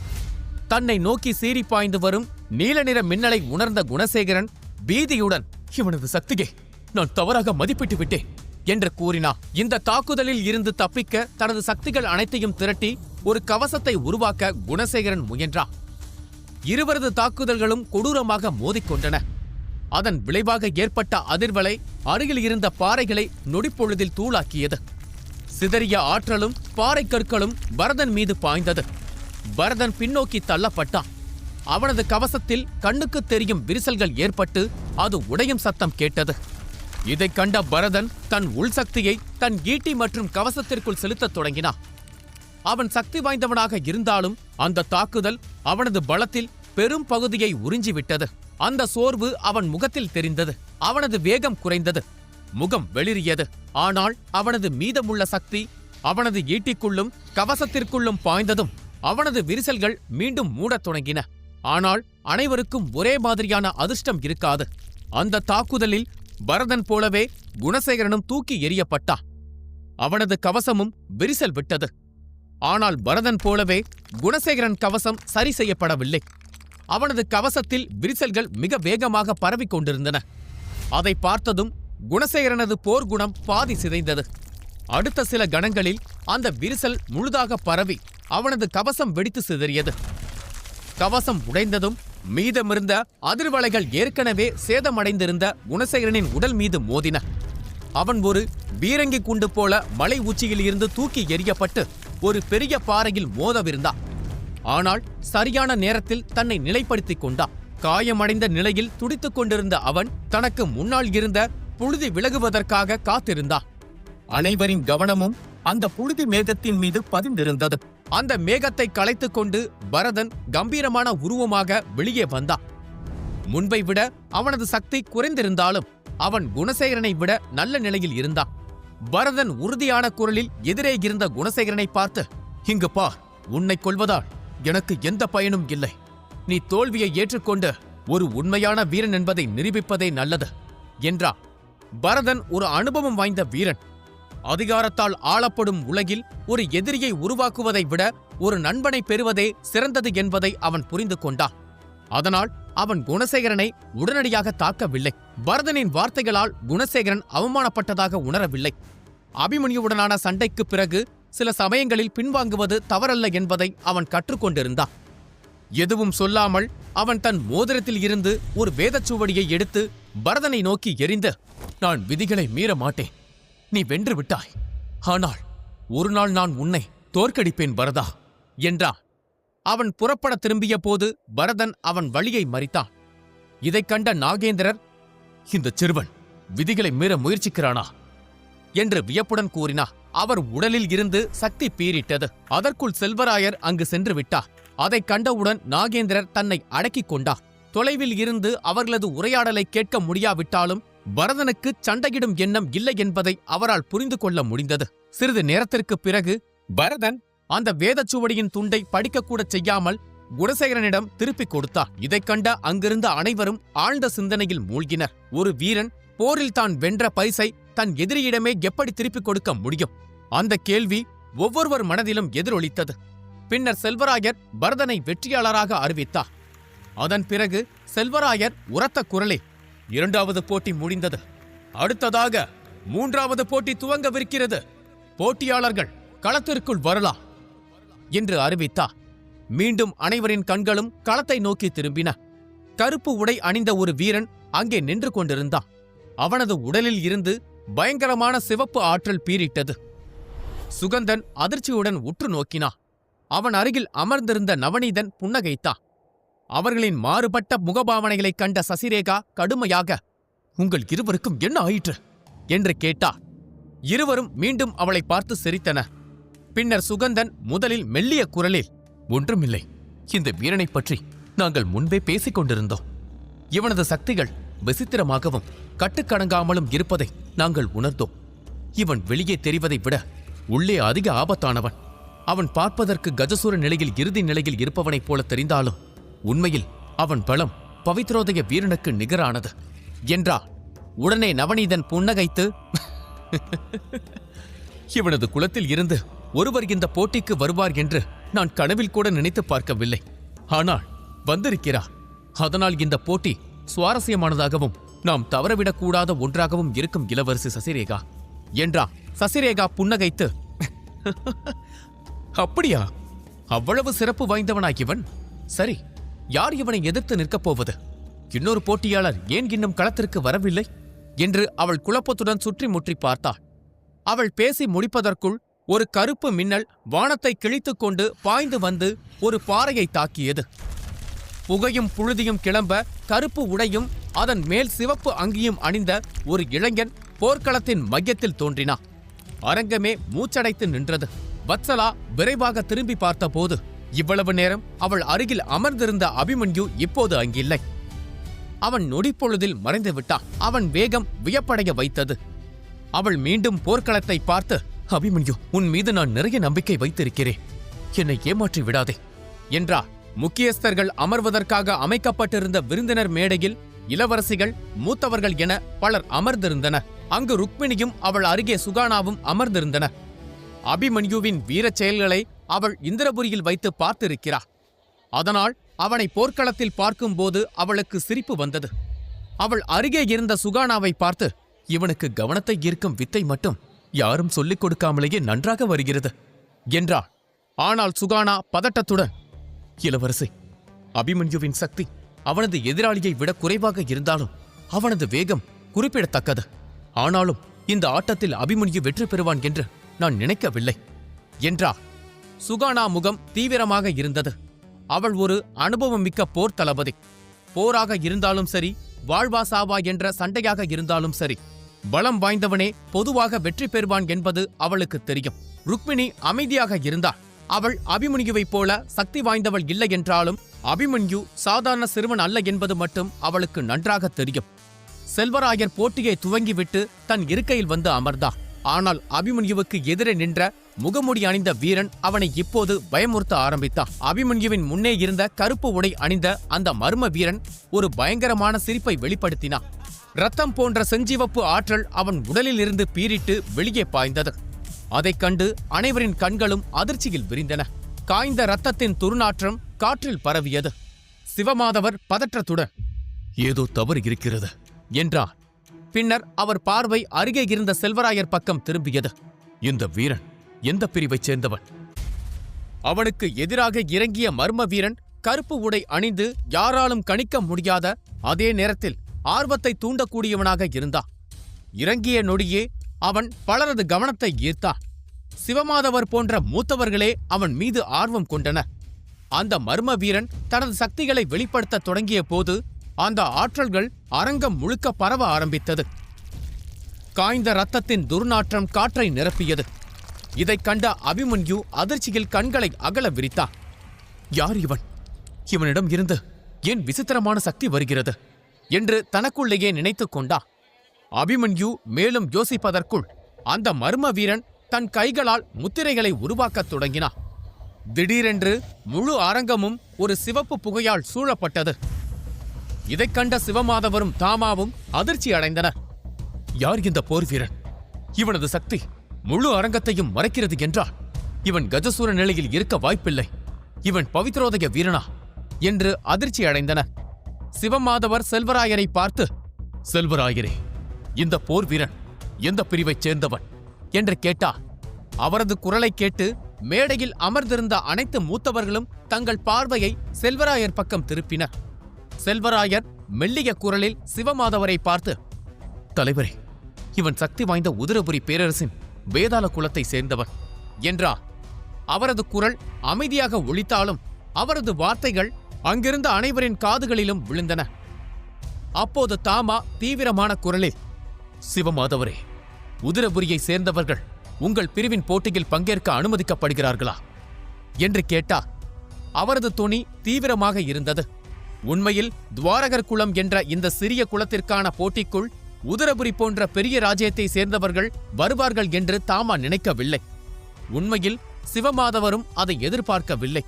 தன்னை நோக்கி சீறி பாய்ந்து வரும் நீல நிற மின்னலை உணர்ந்த குணசேகரன் பீதியுடன், இவனது சக்தியை நான் தவறாக மதிப்பிட்டு விட்டேன் என்று கூறினார். இந்த தாக்குதலில் இருந்து தப்பிக்க தனது சக்திகள் அனைத்தையும் திரட்டி ஒரு கவசத்தை உருவாக்க குணசேகரன் முயன்றான். இருவரது தாக்குதல்களும் கொடூரமாக மோதிக்கொண்டன. அதன் விளைவாக ஏற்பட்ட அதிர்வலை அருகில் இருந்த பாறைகளை நொடிப்பொழுதில் தூளாக்கியது. சிதறிய ஆற்றலும் பாறை கற்களும் பரதன் மீது பாய்ந்தது. பரதன் பின்னோக்கி தள்ளப்பட்டான். அவனது கவசத்தில் கண்ணுக்கு தெரியும் விரிசல்கள் ஏற்பட்டு அது உடையும் சத்தம் கேட்டது. இதைக் கண்ட பரதன் தன் உள்சக்தியை தன் ஈட்டி மற்றும் கவசத்திற்குள் செலுத்தத் தொடங்கினான். அவன் சக்தி வாய்ந்தவனாக இருந்தாலும் அந்த தாக்குதல் அவனது பலத்தில் பெரும் பகுதியை உறிஞ்சிவிட்டது. அந்த சோர்வு அவன் முகத்தில் தெரிந்தது. அவனது வேகம் குறைந்தது, முகம் வெளிரியது. ஆனால் அவனது மீதமுள்ள சக்தி அவனது ஈட்டிக்குள்ளும் கவசத்திற்குள்ளும் பாய்ந்ததும் அவனது விரிசல்கள் மீண்டும் மூடத் தொடங்கின. ஆனால் அனைவருக்கும் ஒரே மாதிரியான அதிர்ஷ்டம் இருக்காது. அந்த தாக்குதலில் பரதன் போலவே குணசேகரனும் தூக்கி எறியப்பட்டான். அவனது கவசமும் விரிசல் விட்டது. ஆனால் பரதன் போலவே குணசேகரன் கவசம் சரி செய்யப்படவில்லை. அவனது கவசத்தில் விரிசல்கள் மிக வேகமாக பரவிக் கொண்டிருந்தன. அதை பார்த்ததும் குணசேகரனது போர்க்குணம் பாதி சிதைந்தது. அடுத்த சில கணங்களில் அந்த விரிசல் முழுதாக பரவி அவனது கவசம் வெடித்து சிதறியது. கவசம் உடைந்ததும் மீதமிருந்த அதிர்வலைகள் ஏற்கனவே சேதமடைந்திருந்த குணசேகரனின் உடல் மீது மோதின. அவன் ஒரு பீரங்கி குண்டு போல மலை உச்சியில் இருந்து தூக்கி எறியப்பட்டு ஒரு பெரிய பாறையில் மோதவிருந்தான். ஆனால் சரியான நேரத்தில் தன்னை நிலைப்படுத்திக் கொண்டான். காயமடைந்த நிலையில் துடித்துக் கொண்டிருந்த அவன் தனக்கு முன்னால் இருந்த புழுதி விலகுவதற்காக காத்திருந்தான். அனைவரின் கவனமும் அந்த புழுதி மேகத்தின் மீது பதிந்திருந்தது. அந்த மேகத்தை களைத்துக் கொண்டு பரதன் கம்பீரமான உருவமாக வெளியே வந்தான். முன்பை விட அவனது சக்தி குறைந்திருந்தாலும் அவன் குணசேகரனை விட நல்ல நிலையில் இருந்தான். பரதன் உறுதியான குரலில் எதிரே இருந்த குணசேகரனை பார்த்து, "இங்கு பார், உன்னை கொல்வதால் எனக்கு எந்த பயனும் இல்லை. நீ தோல்வியை ஏற்றுக்கொண்டு ஒரு உண்மையான வீரன் என்பதை நிரூபிப்பதே நல்லது" என்றான். பரதன் ஒரு அனுபவம் வாய்ந்த வீரன். அதிகாரத்தால் ஆளப்படும் உலகில் ஒரு எதிரியை உருவாக்குவதை விட ஒரு நண்பனை பெறுவதே சிறந்தது என்பதை அவன் புரிந்து கொண்டான். அதனால் அவன் குணசேகரனை உடனடியாக தாக்கவில்லை. பரதனின் வார்த்தைகளால் குணசேகரன் அவமானப்பட்டதாக உணரவில்லை. அபிமன்யுவுடனான சண்டைக்கு பிறகு சில சமயங்களில் பின்வாங்குவது தவறல்ல என்பதை அவன் கற்றுக்கொண்டிருந்தான். எதுவும் சொல்லாமல் அவன் தன் மோதிரத்தில் இருந்து ஒரு வேதச்சுவடியை எடுத்து பரதனை நோக்கி எறிந்து, "நான் விதிகளை மீற மாட்டேன். நீ வென்று விட்டாய். ஆனால் ஒரு நாள் நான் உன்னை தோற்கடிப்பேன் பரதா" என்றான். அவன் புறப்பட திரும்பிய போது பரதன் அவன் வழியை மறித்தான். இதைக் கண்ட நாகேந்திரர், "இந்த சிறுவன் விதிகளை மீற முயற்சிக்கிறானா?" என்று வியப்புடன் கூறினார். அவர் உடலில் இருந்து சக்தி பீறிட்டது. அதற்குள் செல்வராயர் அங்கு சென்று விட்டார். அதைக் கண்டவுடன் நாகேந்திரர் தன்னை அடக்கிக் கொண்டார். தொலைவில் இருந்து அவர்களது உரையாடலை கேட்க முடியாவிட்டாலும் பரதனுக்கு சண்டையிடும் எண்ணம் இல்லை என்பதை அவரால் புரிந்து கொள்ள முடிந்தது. சிறிது நேரத்திற்குப் பிறகு பரதன் அந்த வேதச்சுவடியின் துண்டை படிக்கக்கூடச் செய்யாமல் குணசேகரனிடம் திருப்பிக் கொடுத்தார். இதைக் கண்ட அங்கிருந்த அனைவரும் ஆழ்ந்த சிந்தனையில் மூழ்கினர். ஒரு வீரன் போரில் தான் வென்ற பரிசை தன் எதிரியிடமே எப்படி திருப்பிக் கொடுக்க முடியும்? அந்த கேள்வி ஒவ்வொருவர் மனதிலும் எதிரொலித்தது. பின்னர் செல்வராயர் பரதனை வெற்றியாளராக அறிவித்தார். அதன் பிறகு செல்வராயர் உரத்த குரலில், "இரண்டாவது போட்டி முடிந்தது. அடுத்ததாக 3வது போட்டி துவங்கவிருக்கிறது. போட்டியாளர்கள் களத்திற்குள் வரலாம்" என்று அறிவித்தார். மீண்டும் அனைவரின் கண்களும் களத்தை நோக்கி திரும்பின. கருப்பு உடை அணிந்த ஒரு வீரன் அங்கே நின்று கொண்டிருந்தான். அவனது உடலில் இருந்து பயங்கரமான சிவப்பு ஆற்றல் பீரிட்டது. சுகந்தன் அதிர்ச்சியுடன் உற்று நோக்கினான். அவன் அருகில் அமர்ந்திருந்த நவநீதன் புன்னகைத்தான். அவர்களின் மாறுபட்ட முகபாவனைகளைக் கண்ட சசிரேகா கடுமையாக, "உங்கள் இருவருக்கும் என்ன ஆயிற்று?" என்று கேட்டார். இருவரும் மீண்டும் அவளை பார்த்து சிரித்தனர். பின்னர் சுகந்தன் முதலில் மெல்லிய குரலில், "ஒன்றுமில்லை. இந்த வீரனைப் பற்றி நாங்கள் முன்பே பேசிக் கொண்டிருந்தோம். இவனது சக்திகள் விசித்திரமாகவும் கட்டுக்கடங்காமலும் இருப்பதை நாங்கள் உணர்ந்தோம். இவன் வெளியே தெரிவதை விட உள்ளே அதிக ஆபத்தானவன். அவன் பார்ப்பதற்கு கஜசூர நிலையில் இறுதி நிலையில் இருப்பவனைப் போல தெரிந்தாலும் உண்மையில் அவன் பலம் பவித்ரோதய வீரனுக்கு நிகரானது" என்றார். உடனே நவநீதன் புன்னகைத்து, "இவனது குலத்தில் இருந்து ஒருவர் இந்த போட்டிக்கு வருவார் என்று நான் கனவில் கூட நினைத்து பார்க்கவில்லை. ஆனால் வந்திருக்கிறார். அதனால் இந்த போட்டி சுவாரஸ்யமானதாகவும் நாம் தவறவிடக்கூடாத ஒன்றாகவும் இருக்கும் இளவரசி சசிரேகா" என்றார். சசிரேகா புன்னகைத்து, "அப்படியா? அவ்வளவு சிறப்பு வாய்ந்தவனாய் இவன்? சரி, யார் இவனை எதிர்த்து நிற்கப் போவது? இன்னொரு போட்டியாளர் ஏன் இன்னும் களத்திற்கு வரவில்லை?" என்று அவள் குழப்பத்துடன் சுற்றி முற்றி பார்த்தாள். அவள் பேசி முடிப்பதற்குள் ஒரு கருப்பு மின்னல் வானத்தை கிழித்துக் கொண்டு பாய்ந்து வந்து ஒரு பாறையை தாக்கியது. புகையும் புழுதியும் கிளம்ப கருப்பு உடையும் அதன் மேல் சிவப்பு அங்கியும் அணிந்த ஒரு இளைஞன் போர்க்களத்தின் மையத்தில் தோன்றினான். அரங்கமே மூச்சடைத்து நின்றது. வத்சலா விரைவாக திரும்பி பார்த்தபோது இவ்வளவு நேரம் அவள் அருகில் அமர்ந்திருந்த அபிமன்யு இப்போது அங்கில்லை. அவன் நொடிப்பொழுதில் மறைந்து விட்டான். அவன் வேகம் வியப்படைய வைத்தது. அவள் மீண்டும் போர்க்களத்தை பார்த்து, "அபிமன்யு, உன் மீது நான் நிறைய நம்பிக்கை வைத்திருக்கிறேன். என்னை ஏமாற்றி விடாதே" என்றார். முக்கியஸ்தர்கள் அமர்வதற்காக அமைக்கப்பட்டிருந்த விருந்தினர் மேடையில் இளவரசிகள், மூத்தவர்கள் என பலர் அமர்ந்திருந்தனர். அங்கு ருக்மிணியும் அவள் அருகே சுகானாவும் அமர்ந்திருந்தனர். அபிமன்யுவின் வீரச் செயல்களை அவள் இந்திரபுரியில் வைத்து பார்த்திருக்கிறார். அதனால் அவனை போர்க்களத்தில் பார்க்கும்போது அவளுக்கு சிரிப்பு வந்தது. அவள் அருகே இருந்த சுகானாவை பார்த்து, "இவனுக்கு கவனத்தை ஈர்க்கும் வித்தை மட்டும் யாரும் சொல்லிக் கொடுக்காமலேயே நன்றாக வருகிறது" என்றாள். ஆனால் சுகானா பதட்டத்துடன், "இளவரசி, அபிமன்யுவின் சக்தி அவனது எதிராளியை விட குறைவாக இருந்தாலும் அவனது வேகம் குறிப்பிடத்தக்கது. ஆனாலும் இந்த ஆட்டத்தில் அபிமன்யு வெற்றி பெறுவான் என்று நான் நினைக்கவில்லை என்றார். சுகானா முகம் தீவிரமாக இருந்தது. அவள் ஒரு அனுபவம் மிக்க போர் தளபதி. போராக இருந்தாலும் சரி, வாழ்வா சாவா என்ற சண்டையாக இருந்தாலும் சரி, பலம் வாய்ந்தவனே பொதுவாக வெற்றி பெறுவான் என்பது அவளுக்கு தெரியும். ருக்மிணி அமைதியாக இருந்தாள். அவள் அபிமன்யுவைப் போல சக்தி வாய்ந்தவள் இல்லை என்றாலும் அபிமன்யு சாதாரண சிறுவன் அல்ல என்பது மட்டும் அவளுக்கு நன்றாக தெரியும். செல்வராயர் போட்டியை துவங்கிவிட்டு தன் இருக்கையில் வந்து அமர்ந்தார். ஆனால் அபிமன்யுவுக்கு எதிரே நின்ற முகமுடி அணிந்த வீரன் அவனை இப்போது பயமுறுத்த ஆரம்பித்தான். அபிமன்யுவின் முன்னே இருந்த கருப்பு உடை அணிந்த அந்த மர்ம வீரன் ஒரு பயங்கரமான சிரிப்பை வெளிப்படுத்தினான். ரத்தம் போன்ற செஞ்சிவப்பு ஆற்றல் அவன் உடலில் இருந்து பீறிட்டு வெளியே பாய்ந்தது. அதைக் கண்டு அனைவரின் கண்களும் அதிர்ச்சியில் விரிந்தன. காய்ந்த ரத்தத்தின் துர்நாற்றம் காற்றில் பரவியது. சிவமாதவர் பதற்றத்துடன், ஏதோ தவறு இருக்கிறது என்றார். பின்னர் அவர் பார்வை அருகே இருந்த செல்வராயர் பக்கம் திரும்பியது. இந்த வீரன் எந்த பிரிவைச் சேர்ந்தவன்? அவனுக்கு எதிராக இறங்கிய மர்ம வீரன் கருப்பு உடை அணிந்து யாராலும் கணிக்க முடியாத, அதே நேரத்தில் ஆர்வத்தை தூண்டக்கூடியவனாக இருந்தான். இறங்கிய நொடியே அவன் பலரது கவனத்தை ஈர்த்தான். சிவமாதவர் போன்ற மூத்தவர்களே அவன் மீது ஆர்வம் கொண்டனர். அந்த மர்ம வீரன் தனது சக்திகளை வெளிப்படுத்த தொடங்கிய போது அந்த ஆற்றல்கள் அரங்கம் முழுக்க பரவ ஆரம்பித்தது. காய்ந்த ரத்தத்தின் துர்நாற்றம் காற்றை நிரப்பியது. இதைக் கண்ட அபிமன்யு அதிர்ச்சியில் கண்களை அகல விரித்தான். யார் இவன்? இவனிடம் இருந்து ஏன் விசித்திரமான சக்தி வருகிறது என்று தனக்குள்ளேயே நினைத்துக் கொண்டான். அபிமன்யு மேலும் யோசிப்பதற்குள் அந்த மர்ம வீரன் தன் கைகளால் முத்திரைகளை உருவாக்கத் தொடங்கினான். திடீரென்று முழு அரங்கமும் ஒரு சிவப்பு புகையால் சூழப்பட்டது. இதைக் கண்ட சிவமாதவரும் தாமாவும் அதிர்ச்சி அடைந்தனர். யார் இந்த போர் வீரன்? இவனது சக்தி முழு அரங்கத்தையும் மறைக்கிறது என்றால் இவன் கஜசூர நிலையில் இருக்க வாய்ப்பில்லை. இவன் பவித்ரோதய வீரனா என்று அதிர்ச்சி அடைந்தனர். சிவமாதவர் செல்வராயரை பார்த்து, செல்வராயரே, இந்த போர் வீரன் எந்த பிரிவைச் சேர்ந்தவன் என்று கேட்டார். அவரது குரலை கேட்டு மேடையில் அமர்ந்திருந்த அனைத்து மூத்தவர்களும் தங்கள் பார்வையை செல்வராயர் பக்கம் திருப்பினர். செல்வராயர் மெல்லிய குரலில் சிவமாதவரை பார்த்து, தலைவரே, இவன் சக்தி வாய்ந்த உதிரபுரி பேரரசின் வேதாள குலத்தை சேர்ந்தவன் என்றார். அவரது குரல் அமைதியாக ஒலித்தாலும் அவரது வார்த்தைகள் அங்கிருந்த அனைவரின் காதுகளிலும் விழுந்தன. அப்போது தாமா தீவிரமான குரலில், சிவமாதவரே, உதிரபுரியை சேர்ந்தவர்கள் உங்கள் பிரிவின் போட்டியில் பங்கேற்க அனுமதிக்கப்படுகிறார்களா என்று கேட்டார். அவரது தொனி தீவிரமாக இருந்தது. உண்மையில் துவாரகர் குலம் என்ற இந்த சிறிய குலத்திற்கான போட்டிக்குள் உதிரபுரி போன்ற பெரிய ராஜ்யத்தை சேர்ந்தவர்கள் வருவார்கள் என்று தாமா நினைக்கவில்லை. உண்மையில் சிவமாதவரும் அதை எதிர்பார்க்கவில்லை.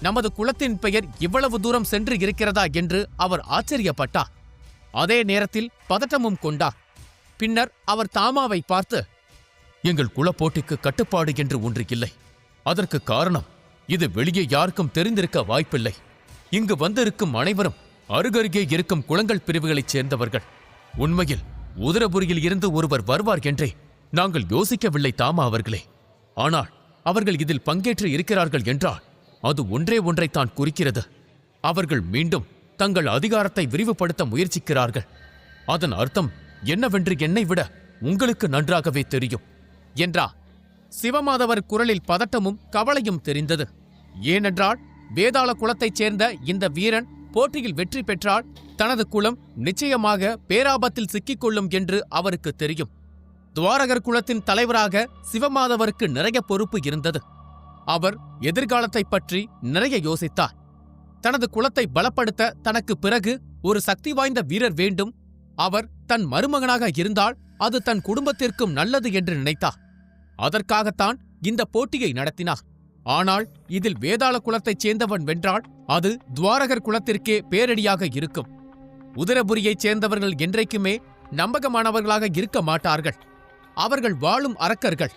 நமது குலத்தின் பெயர் இவ்வளவு தூரம் சென்று இருக்கிறதா என்று அவர் ஆச்சரியப்பட்டார். அதே நேரத்தில் பதட்டமும் கொண்டார். பின்னர் அவர் தாமாவை பார்த்து, எங்கள் குல போட்டிக்கு கட்டுப்பாடு என்று ஒன்று இல்லை. அதற்கு காரணம், இது வெளியே யாருக்கும் தெரிந்திருக்க வாய்ப்பில்லை. இங்கு வந்திருக்கும் அனைவரும் அருகருகே இருக்கும் குளங்கள் பிரிவுகளைச் சேர்ந்தவர்கள். உண்மையில் உதிரபுரியில் இருந்து ஒருவர் வருவார் என்றே நாங்கள் யோசிக்கவில்லை தாமா அவர்களே. ஆனால் அவர்கள் இதில் பங்கேற்று இருக்கிறார்கள் என்றால் அது ஒன்றே ஒன்றைத்தான் குறிக்கிறது. அவர்கள் மீண்டும் தங்கள் அதிகாரத்தை விரிவுபடுத்த முயற்சிக்கிறார்கள். அதன் அர்த்தம் என்னவென்று என்னை விட உங்களுக்கு நன்றாகவே தெரியும் என்றார். சிவமாதவர் குரலில் பதட்டமும் கவலையும் தெரிந்தது. ஏனென்றால் வேதாள குலத்தைச் சேர்ந்த இந்த வீரன் போட்டியில் வெற்றி பெற்றால் தனது குலம் நிச்சயமாக பேராபத்தில் சிக்கிக்கொள்ளும் என்று அவருக்கு தெரியும். துவாரகர் குலத்தின் தலைவராக சிவமாதவருக்கு நிறைய பொறுப்பு இருந்தது. அவர் எதிர்காலத்தை பற்றி நிறைய யோசித்தார். தனது குலத்தை பலப்படுத்த தனக்கு பிறகு ஒரு சக்தி வாய்ந்த வீரர் வேண்டும். அவர் தன் மருமகனாக இருந்தால் அது தன் குடும்பத்திற்கும் நல்லது என்று நினைத்தார். அதற்காகத்தான் இந்த போட்டியை நடத்தினார். ஆனால் இதில் வேதாள குலத்தைச் சேர்ந்தவன் வென்றால் அது துவாரகர் குலத்திற்கே பேரடியாக இருக்கும். உதிரபுரியைச் சேர்ந்தவர்கள் என்றைக்குமே நம்பகமானவர்களாக இருக்க மாட்டார்கள். அவர்கள் வாழும் அரக்கர்கள்.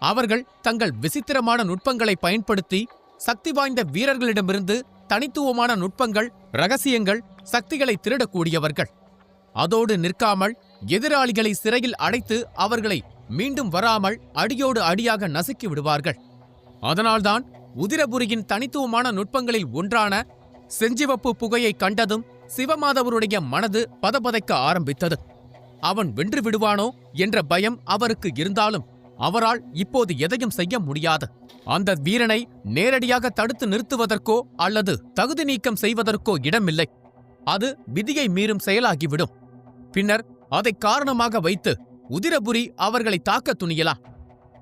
அவர்கள் தங்கள் விசித்திரமான நுட்பங்களை பயன்படுத்தி சக்தி வாய்ந்த வீரர்களிடமிருந்து தனித்துவமான நுட்பங்கள், ரகசியங்கள், சக்திகளை திருடக்கூடியவர்கள். அதோடு நிற்காமல் எதிராளிகளை சிறையில் அடைத்து அவர்களை மீண்டும் வராமல் அடியோடு அடியாக நசுக்கி விடுவார்கள். அதனால்தான் உதிரபுரியின் தனித்துவமான நுட்பங்களில் ஒன்றான செஞ்சிவப்பு புகையை கண்டதும் சிவமாதவருடைய மனது பதபதைக்க ஆரம்பித்தது. அவன் வென்று விடுவானோ என்ற பயம் அவருக்கு இருந்தாலும் அவரால் இப்போது எதையும் செய்ய முடியாது. அந்த வீரனை நேரடியாக தடுத்து நிறுத்துவதற்கோ அல்லது தகுதி நீக்கம் செய்வதற்கோ இடமில்லை. அது விதியை மீறும் செயலாகிவிடும். பின்னர் அதை காரணமாக வைத்து உதிரபுரி அவர்களை தாக்க துணியலாம்.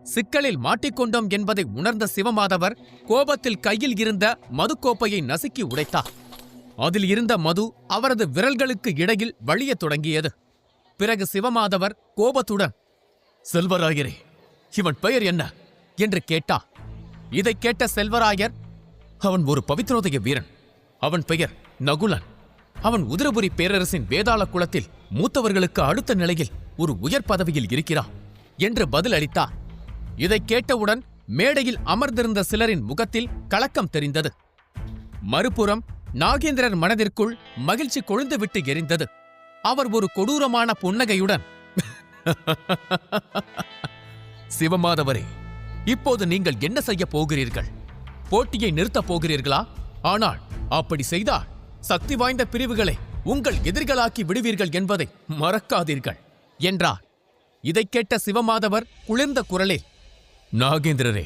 சிக்கலில் மாட்டிக்கொண்டோம் என்பதை உணர்ந்த சிவமாதவர் கோபத்தில் கையில் இருந்த மதுக்கோப்பையை நசுக்கி உடைத்தார். அதில் இருந்த மது அவரது விரல்களுக்கு இடையில் வழியத் தொடங்கியது. பிறகு சிவமாதவர் கோபத்துடன், "செல்வராயரே, இவன் பெயர் என்ன?" என்று கேட்டார். இதைக் கேட்ட செல்வராயர், "அவன் ஒரு பவித்ரோதய வீரன். அவன் பெயர் நகுலன். அவன் உதிரபுரி பேரரசின் வேதாள குலத்தில் மூத்தவர்களுக்கு அடுத்த நிலையில் ஒரு உயர் பதவியில் இருக்கிறான்" என்று பதில் அளித்தார். இதைக் கேட்டவுடன் மேடையில் அமர்ந்திருந்த சிலரின் முகத்தில் கலக்கம் தெரிந்தது. மறுபுறம் நாகேந்திரர் மனதிற்குள் மகிழ்ச்சி கொழுந்துவிட்டு எரிந்தது. அவர் ஒரு கொடூரமான புன்னகையுடன், "சிவமாதவரே, இப்போது நீங்கள் என்ன செய்ய போகிறீர்கள்? போட்டியை நிறுத்தப் போகிறீர்களா? ஆனால் அப்படி செய்தால் சக்தி வாய்ந்த பிரிவுகளை உங்கள் எதிரிகளாக்கி விடுவீர்கள் என்பதை மறக்காதீர்கள்" என்றார். இதைக் கேட்ட சிவமாதவர் குளிர்ந்த குரலில், "நாகேந்திரரே,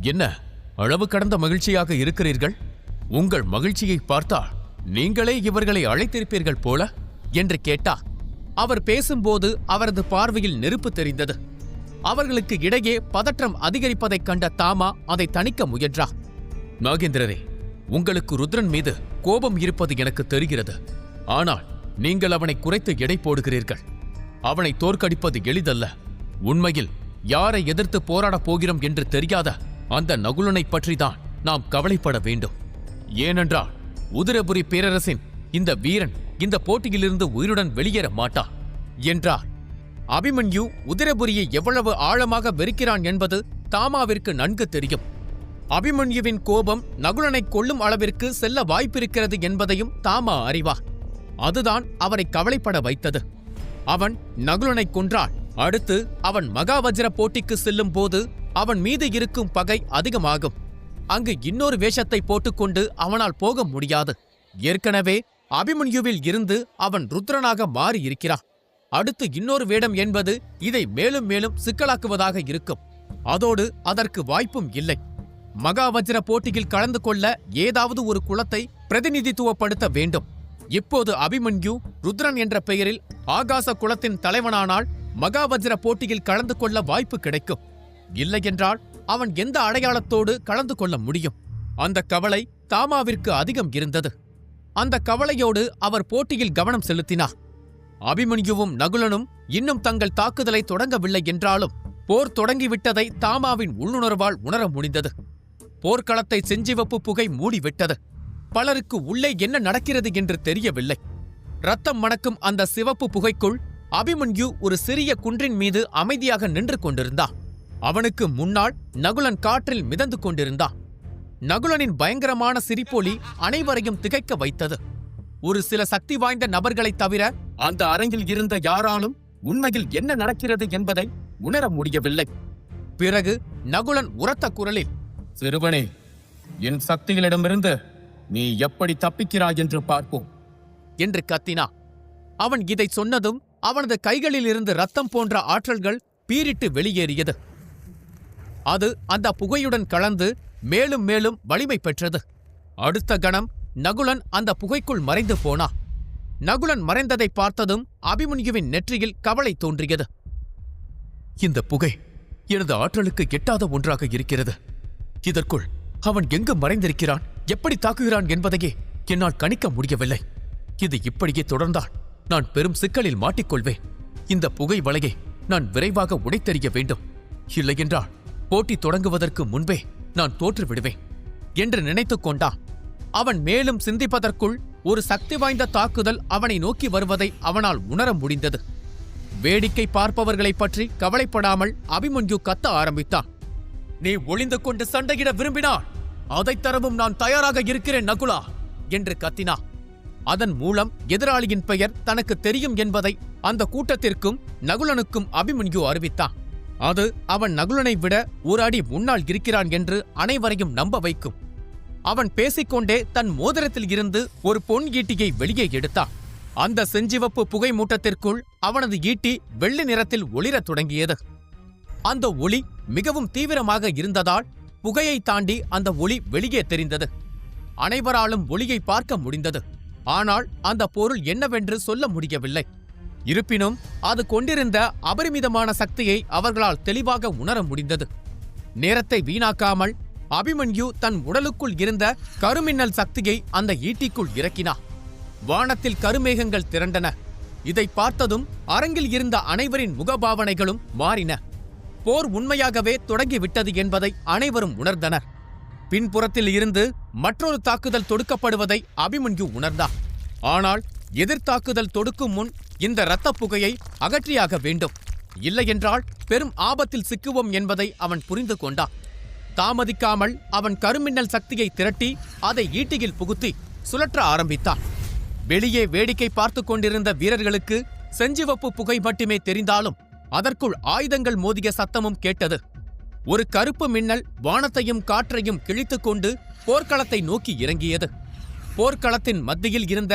என்ன அளவு கடந்த மகிழ்ச்சியாக இருக்கிறீர்கள்? உங்கள் மகிழ்ச்சியை பார்த்தால் நீங்களே இவர்களை அழைத்திருப்பீர்கள் போல" என்று கேட்டார். அவர் பேசும்போது அவரது பார்வையில் நெருப்பு தெரிந்தது. அவர்களுக்கு இடையே பதற்றம் அதிகரிப்பதைக் கண்ட தாமா அதை தணிக்க முயன்றார். "நாகேந்திரரே, உங்களுக்கு ருத்ரன் மீது கோபம் இருப்பது எனக்கு தெரிகிறது. ஆனால் நீங்கள் அவனை குறைத்து எடை போடுகிறீர்கள். அவனை தோற்கடிப்பது எளிதல்ல. உண்மையில் யாரை எதிர்த்து போராடப் போகிறோம் என்று தெரியாத அந்த நகுலனைப் பற்றிதான் நாம் கவலைப்பட வேண்டும். ஏனென்றால் உதிரபுரி பேரரசின் இந்த வீரன் இந்த போட்டியிலிருந்து உயிருடன் வெளியேற மாட்டான்" என்றார். அபிமன்யு உதிரபுரியை எவ்வளவு ஆழமாக வெறுக்கிறான் என்பது தாமாவிற்கு நன்கு தெரியும். அபிமன்யுவின் கோபம் நகுலனை கொல்லும் அளவிற்கு செல்ல வாய்ப்பிருக்கிறது என்பதையும் தாமா அறிவார். அதுதான் அவரை கவலைப்பட வைத்தது. அவன் நகுலனை கொன்றால் அடுத்து அவன் மகாவஜ்ர போட்டிக்கு செல்லும் போது அவன் மீது இருக்கும் பகை அதிகமாகும். அங்கு இன்னொரு வேஷத்தை போட்டுக்கொண்டு அவனால் போக முடியாது. ஏற்கனவே அபிமன்யுவில் இருந்து அவன் ருத்ரனாக மாறி இருக்கிறான். அடுத்து இன்னொரு வேடம் என்பது இதை மேலும் மேலும் சிக்கலாக்குவதாக இருக்கும். அதோடு அதற்கு வாய்ப்பும் இல்லை. மகாவஜ்ர போட்டியில் கலந்து கொள்ள ஏதாவது ஒரு குலத்தை பிரதிநிதித்துவப்படுத்த வேண்டும். இப்போது அபிமன்யு ருத்ரன் என்ற பெயரில் ஆகாச குலத்தின் தலைவனானால் மகாவஜ்ர போட்டியில் கலந்து கொள்ள வாய்ப்பு கிடைக்கும். இல்லையென்றால் அவன் எந்த அடையாளத்தோடு கலந்து கொள்ள முடியும்? அந்த கவலை தாமாவிற்கு அதிகம் இருந்தது. அந்த கவலையோடு அவர் போட்டியில் கவனம் செலுத்தினார். அபிமன்யுவும் நகுலனும் இன்னும் தங்கள் தாக்குதலை தொடங்கவில்லை என்றாலும் போர் தொடங்கிவிட்டதை தாமாவின் உள்ளுணர்வால் உணர முடிந்தது. போர்க்களத்தை செஞ்சிவப்பு புகை மூடிவிட்டது. பலருக்கு உள்ளே என்ன நடக்கிறது என்று தெரியவில்லை. ரத்தம் மணக்கும் அந்த சிவப்பு புகைக்குள் அபிமன்யு ஒரு சிறிய குன்றின் மீது அமைதியாக நின்று கொண்டிருந்தான். அவனுக்கு முன்னால் நகுலன் காற்றில் மிதந்து கொண்டிருந்தான். நகுலனின் பயங்கரமான சிரிப்பொலி அனைவரையும் திகைக்க வைத்தது. ஒரு சில சக்தி வாய்ந்த நபர்களைத் தவிர அந்த அரங்கில் இருந்த யாராலும் உண்மையில் என்ன நடக்கிறது என்பதை உணர முடியவில்லை. பிறகு நகுலன் உரத்த குரலில், "சிறுவனே, என் சக்திகளிடமிருந்து நீ எப்படி தப்பிக்கிறாய் என்று பார்ப்போம்" என்று கத்தினான். அவன் இதை சொன்னதும் அவனது கைகளில் இருந்து ரத்தம் போன்ற ஆற்றல்கள் பீரிட்டு வெளியேறியது. அது அந்த புகையுடன் கலந்து மேலும் மேலும் வலிமை பெற்றது. அடுத்த கணம் நகுலன் அந்த புகைக்குள் மறைந்து போனான். நகுலன் மறைந்ததை பார்த்ததும் அபிமன்யுவின் நெற்றியில் கவலை தோன்றியது. "இந்த புகை எனது ஆற்றலுக்கு எட்டாத ஒன்றாக இருக்கிறது. இதற்குள் அவன் எங்கு மறைந்திருக்கிறான், எப்படி தாக்குகிறான் என்பதையே என்னால் கணிக்க முடியவில்லை. இது இப்படியே தொடர்ந்தால் நான் பெரும் சிக்கலில் மாட்டிக்கொள்வேன். இந்த புகை வலையை நான் விரைவாக உடைத்தெறிய வேண்டும். இல்லையென்றால் போட்டி தொடங்குவதற்கு முன்பே நான் தோற்று விடுவேன்" என்று நினைத்துக் கொண்டான். அவன் மேலும் சிந்திப்பதற்குள் ஒரு சக்தி வாய்ந்த தாக்குதல் அவனை நோக்கி வருவதை அவனால் உணர முடிந்தது. வேடிக்கை பார்ப்பவர்களைப் பற்றி கவலைப்படாமல் அபிமன்யு கத்த ஆரம்பித்தான். "நீ ஒளிந்து கொண்டு சண்டையிட விரும்பினால் அதைத் தரவும் நான் தயாராக இருக்கிறேன் நகுலா" என்று கத்தினான். அதன் மூலம் எதிராளியின் பெயர் தனக்கு தெரியும் என்பதை அந்த கூட்டத்திற்கும் நகுலனுக்கும் அபிமன்யு அறிவித்தான். அது அவன் நகுலனை விட ஒரு அடி முன்னால் இருக்கிறான் என்று அனைவரையும் நம்ப வைக்கும். அவன் பேசிக்கொண்டே தன் மோதிரத்தில் இருந்து ஒரு பொன் ஈட்டியை வெளியே எடுத்தான். அந்த செஞ்சிவப்பு புகை மூட்டத்திற்குள் அவனது ஈட்டி வெள்ளை நிறத்தில் ஒளிரத் தொடங்கியது. அந்த ஒளி மிகவும் தீவிரமாக இருந்ததால் புகையை தாண்டி அந்த ஒளி வெளியே தெரிந்தது. அனைவராலும் ஒளியை பார்க்க முடிந்தது. ஆனால் அந்த பொருள் என்னவென்று சொல்ல முடியவில்லை. இருப்பினும் அது கொண்டிருந்த அபரிமிதமான சக்தியை அவர்களால் தெளிவாக உணர முடிந்தது. நேரத்தை வீணாக்காமல் அபிமன்யு தன் உடலுக்குள் இருந்த கருமின்னல் சக்தியை அந்த ஈட்டிக்குள் இறக்கினார். வானத்தில் கருமேகங்கள் திரண்டன. இதை பார்த்ததும் அரங்கில் இருந்த அனைவரின் முகபாவனைகளும் மாறின. போர் உண்மையாகவே தொடங்கிவிட்டது என்பதை அனைவரும் உணர்ந்தனர். பின்புறத்தில் இருந்து மற்றொரு தாக்குதல் தொடுக்கப்படுவதை அபிமன்யு உணர்ந்தார். ஆனால் எதிர்த்தாக்குதல் தொடுக்கும் முன் இந்த இரத்தப் புகையை அகற்றியாக வேண்டும். இல்லையென்றால் பெரும் ஆபத்தில் சிக்குவோம் என்பதை அவன் புரிந்து கொண்டான். தாமதிக்காமல் அவன் கருமின்னல் சக்தியை திரட்டி அதை ஈட்டியில் புகுத்தி சுழற்ற ஆரம்பித்தான். வெளியே வேடிக்கை பார்த்து கொண்டிருந்த வீரர்களுக்கு செஞ்சிவப்பு புகை மட்டுமே தெரிந்தாலும் அதற்குள் ஆயுதங்கள் மோதிய சத்தமும் கேட்டது. ஒரு கருப்பு மின்னல் வானத்தையும் காற்றையும் கிழித்துக் கொண்டு போர்க்களத்தை நோக்கி இறங்கியது. போர்க்களத்தின் மத்தியில் இருந்த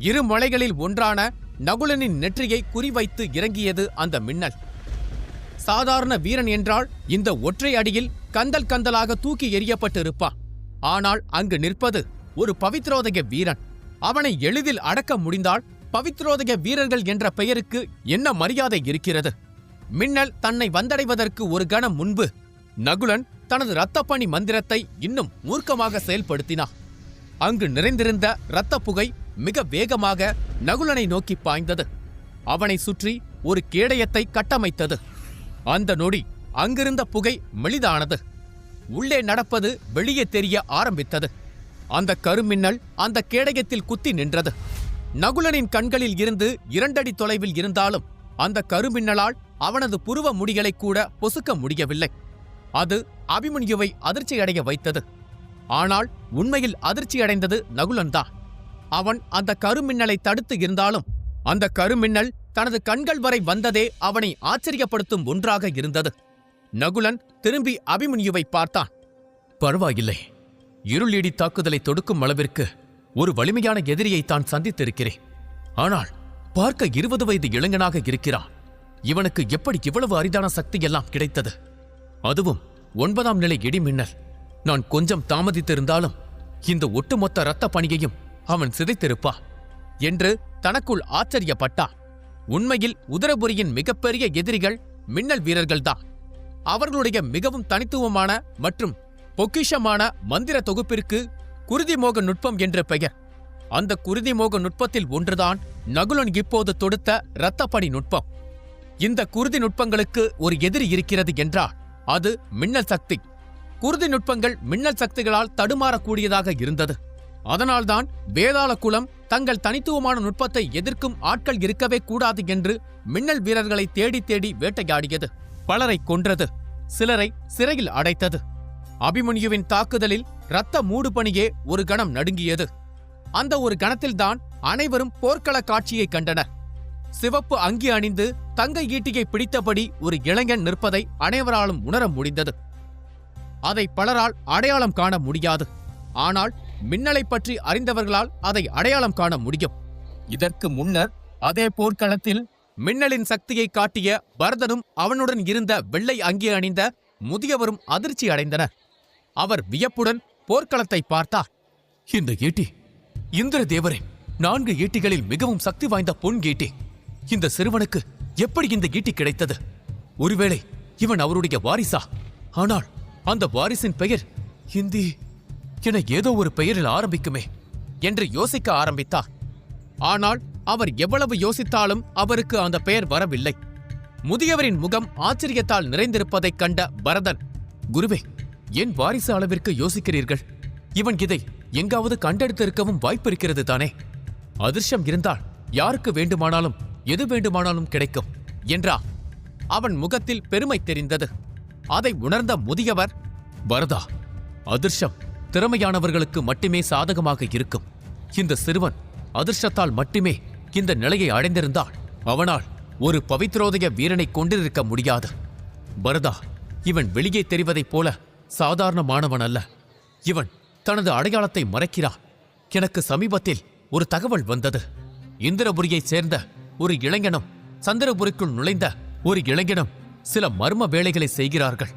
இரு மலைகளில் ஒன்றான நகுலனின் நெற்றியை குறிவைத்து இறங்கியது அந்த மின்னல். சாதாரண வீரன் என்றால் இந்த ஒற்றை அடியில் கந்தல் கந்தலாக தூக்கி எறியப்பட்டிருப்பான். ஆனால் அங்கு நிற்பது ஒரு பவித்ரோதய வீரன். அவனை எளிதில் அடக்க முடிந்தால் பவித்ரோதய வீரர்கள் என்ற பெயருக்கு என்ன மரியாதை இருக்கிறது? மின்னல் தன்னை வந்தடைவதற்கு ஒரு கணம் முன்பு நகுலன் தனது இரத்தப்பணி மந்திரத்தை இன்னும் மூர்க்கமாக செயல்படுத்தினான். அங்கு நிறைந்திருந்த இரத்தப் புகை மிக வேகமாக நகுலனை நோக்கி பாய்ந்தது. அவனை சுற்றி ஒரு கேடயத்தை கட்டமைத்தது. அந்த நொடி அங்கிருந்த புகை மெலிதானது. உள்ளே நடப்பது வெளியே தெரிய ஆரம்பித்தது. அந்த கருமின்னல் அந்த கேடயத்தில் குத்தி நின்றது. நகுலனின் கண்களில் இருந்து 2 அடி தொலைவில் இருந்தாலும் அந்த கருமின்னலால் அவனது புருவ முடிகளை கூட பொசுக்க முடியவில்லை. அது அபிமன்யுவை அதிர்ச்சியடைய வைத்தது. ஆனால் உண்மையில் அதிர்ச்சியடைந்தது நகுலன்தான். அவன் அந்த கருமின்னலை தடுத்து இருந்தாலும் அந்த கருமின்னல் தனது கண்கள் வரை வந்ததே அவனை ஆச்சரியப்படுத்தும் ஒன்றாக இருந்தது. நகுலன் திரும்பி அபிமன்யுவை பார்த்தான். பரவாயில்லை, இருளிடி தாக்குதலை தொடுக்கும் அளவிற்கு ஒரு வலிமையான எதிரியை தான் சந்தித்திருக்கிறேன். ஆனால் பார்க்க 20 வயது இளைஞனாக இருக்கிறான். இவனுக்கு எப்படி இவ்வளவு அரிதான சக்தி எல்லாம் கிடைத்தது? அதுவும் 9ஆம் நிலை இடிமின்னல். நான் கொஞ்சம் தாமதித்திருந்தாலும் இந்த ஒட்டுமொத்த இரத்த பணியையும் அவன் சிதைத்திருப்பா என்று தனக்குள் ஆச்சரியப்பட்டான். உண்மையில் உதரபுரியின் மிகப்பெரிய எதிரிகள் மின்னல் வீரர்கள்தான். அவர்களுடைய மிகவும் தனித்துவமான மற்றும் பொக்கிஷமான மந்திர தொகுப்பிற்கு குருதிமோக நுட்பம் என்ற பெயர். அந்த குருதிமோக நுட்பத்தில் ஒன்றுதான் நகுலன் இப்போது தொடுத்த இரத்தப்பணி நுட்பம். இந்த குருதி நுட்பங்களுக்கு ஒரு எதிரி இருக்கிறது என்றால் அது மின்னல் சக்தி. குருதி நுட்பங்கள் மின்னல் சக்திகளால் தடுமாறக்கூடியதாக இருந்தது. அதனால்தான் வேதாள குலம் தங்கள் தனித்துவமான நுட்பத்தை எதிர்க்கும் ஆட்கள் இருக்கவே கூடாது என்று மின்னல் வீரர்களை தேடி தேடி வேட்டையாடியது. பலரை கொன்றது, சிலரை சிறையில் அடைத்தது. அபிமன்யுவின் தாக்குதலில் இரத்த மூடுபனியே ஒரு கணம் நடுங்கியது. அந்த ஒரு கணத்தில்தான் அனைவரும் போர்க்கள காட்சியை கண்டனர். சிவப்பு அங்கி அணிந்து தங்க ஈட்டியை பிடித்தபடி ஒரு இளைஞன் நிற்பதை அனைவராலும் உணர முடிந்தது. அதை பலரால் அடையாளம் காண முடியாது. ஆனால் மின்னலை பற்றி அறிந்தவர்களால் அதை அடையாளம் காண முடியும். இதற்கு முன்னர் அதே போர்க்களத்தில் மின்னலின் சக்தியை காட்டிய பரதனும் அவனுடன் இருந்த வெள்ளை அங்கி அணிந்த முதியவரும் அதிர்ச்சி அடைந்தனர். அவர் வியப்புடன் போர்க்களத்தை பார்த்தார். இந்த ஈட்டி இந்திர தேவரின் 4 ஈட்டிகளில் மிகவும் சக்தி வாய்ந்த பொன் ஈட்டி. இந்த சிறுவனுக்கு எப்படி இந்த ஈட்டி கிடைத்தது? ஒருவேளை இவன் அவருடைய வாரிசா? ஆனால் அந்த வாரிசின் பெயர் ஹிந்தி என ஏதோ ஒரு பெயரில் ஆரம்பிக்குமே என்று யோசிக்க ஆரம்பித்தார். ஆனால் அவர் எவ்வளவு யோசித்தாலும் அவருக்கு அந்த பெயர் வரவில்லை. முதியவரின் முகம் ஆச்சரியத்தால் நிறைந்திருப்பதைக் கண்ட பரதன், குருவே, ஏன் வாரிசு அளவிற்கு யோசிக்கிறீர்கள்? இவன் இதை எங்காவது கண்டெடுத்திருக்கவும் வாய்ப்பிருக்கிறது தானே? அதிர்ஷ்டம் இருந்தால் யாருக்கு வேண்டுமானாலும் எது வேண்டுமானாலும் கிடைக்கும் என்றார். அவன் முகத்தில் பெருமை தெரிந்தது. அதை உணர்ந்த முதியவர், பரதா, அதிர்ஷ்டம் திறமையானவர்களுக்கு மட்டுமே சாதகமாக இருக்கும். இந்த சிறுவன் அதிர்ஷ்டத்தால் மட்டுமே இந்த நிலையை அடைந்திருந்தால் அவனால் ஒரு பவித்ரோதய வீரனை கொண்டிருக்க முடியாது. பரதா, இவன் வெளியே தெரிவதைப் போல சாதாரணமானவன் அல்ல. இவன் தனது அடையாளத்தை மறைக்கிறார். எனக்கு சமீபத்தில் ஒரு தகவல் வந்தது. இந்திரபுரியைச் சேர்ந்த ஒரு இளைஞனும் சந்திரபுரிக்குள் நுழைந்த ஒரு இளைஞனும் சில மர்ம வேலைகளை செய்கிறார்கள்.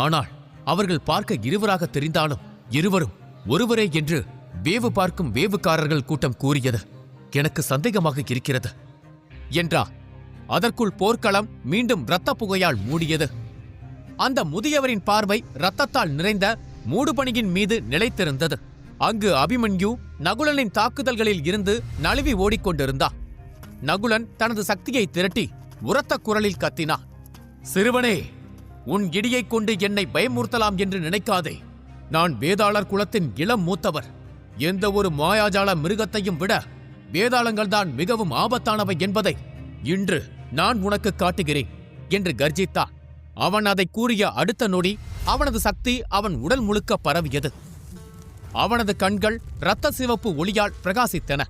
ஆனால் அவர்கள் பார்க்க இருவராக தெரிந்தாலும் இருவரும் ஒருவரே என்று வேவு பார்க்கும் வேவுக்காரர்கள் கூட்டம் கூறியது. எனக்கு சந்தேகமாக இருக்கிறது என்றார். அதற்குள் போர்க்களம் மீண்டும் இரத்த புகையால் மூடியது. அந்த முதியவரின் பார்வை இரத்தத்தால் நிறைந்த மூடுபனியின் மீது நிலைத்திருந்தது. அங்கு அபிமன்யு நகுலனின் தாக்குதல்களில் இருந்து நழுவி ஓடிக்கொண்டிருந்தார். நகுலன் தனது சக்தியை திரட்டி உரத்த குரலில் கத்தினார். சிறுவனே, உன் இடியைக் கொண்டு என்னை பயமுறுத்தலாம் என்று நினைக்காதே. நான் வேதாளர் குலத்தின் இளம் மூத்தவர். எந்த ஒரு மாயாஜால மிருகத்தையும் விட வேதாளங்கள்தான் மிகவும் ஆபத்தானவை என்பதை இன்று நான் உனக்கு காட்டுகிறேன் என்று கர்ஜித்தான். அவன் அதை கூறிய அடுத்த நொடி அவனது சக்தி அவன் உடல் முழுக்க பரவியது. அவனது கண்கள் இரத்த சிவப்பு ஒளியால் பிரகாசித்தன.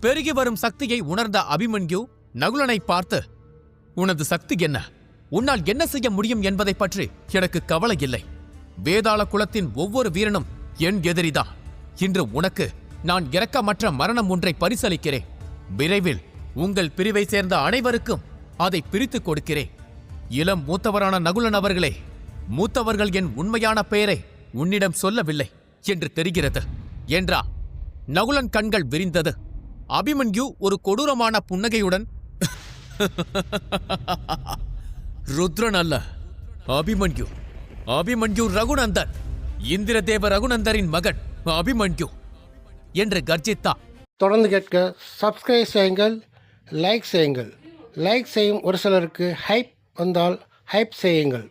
பெருகி வரும் சக்தியை உணர்ந்த அபிமன்யு நகுலனை பார்த்து, உனது சக்தி என்ன? உன்னால் என்ன செய்ய முடியும் என்பதை பற்றி எனக்கு கவலை இல்லை. வேதாள குலத்தின் ஒவ்வொரு வீரனும் என் எதிரிதான். இன்று உனக்கு நான் இரக்கமற்ற மரணம் ஒன்றை பரிசளிக்கிறேன். விரைவில் உங்கள் பிரிவை சேர்ந்த அனைவருக்கும் அதை பிரித்துக் கொடுக்கிறேன். இளம் மூத்தவரான நகுலன் அவர்களே, மூத்தவர்கள் என் உண்மையான பெயரை உன்னிடம் சொல்லவில்லை என்று தெரிகிறது என்றா. நகுலன் கண்கள் விரிந்தது. அபிமன்யு ஒரு கொடூரமான புன்னகையுடன், ருத்ரன் அல்ல, அபிமன்யு, அபிமன்யு ரகுநந்தன், இந்திரதேவ ரகுநந்தரின் மகன் அபிமன்யு என்று கர்ஜித்தான். தொடர்ந்து கேட்க சப்ஸ்கிரைப் செய்யுங்கள், லைக் செய்யுங்கள். லைக் செய்யும் ஒரு சிலருக்கு ஹைப் வந்தால் ஹைப் செய்யுங்கள்.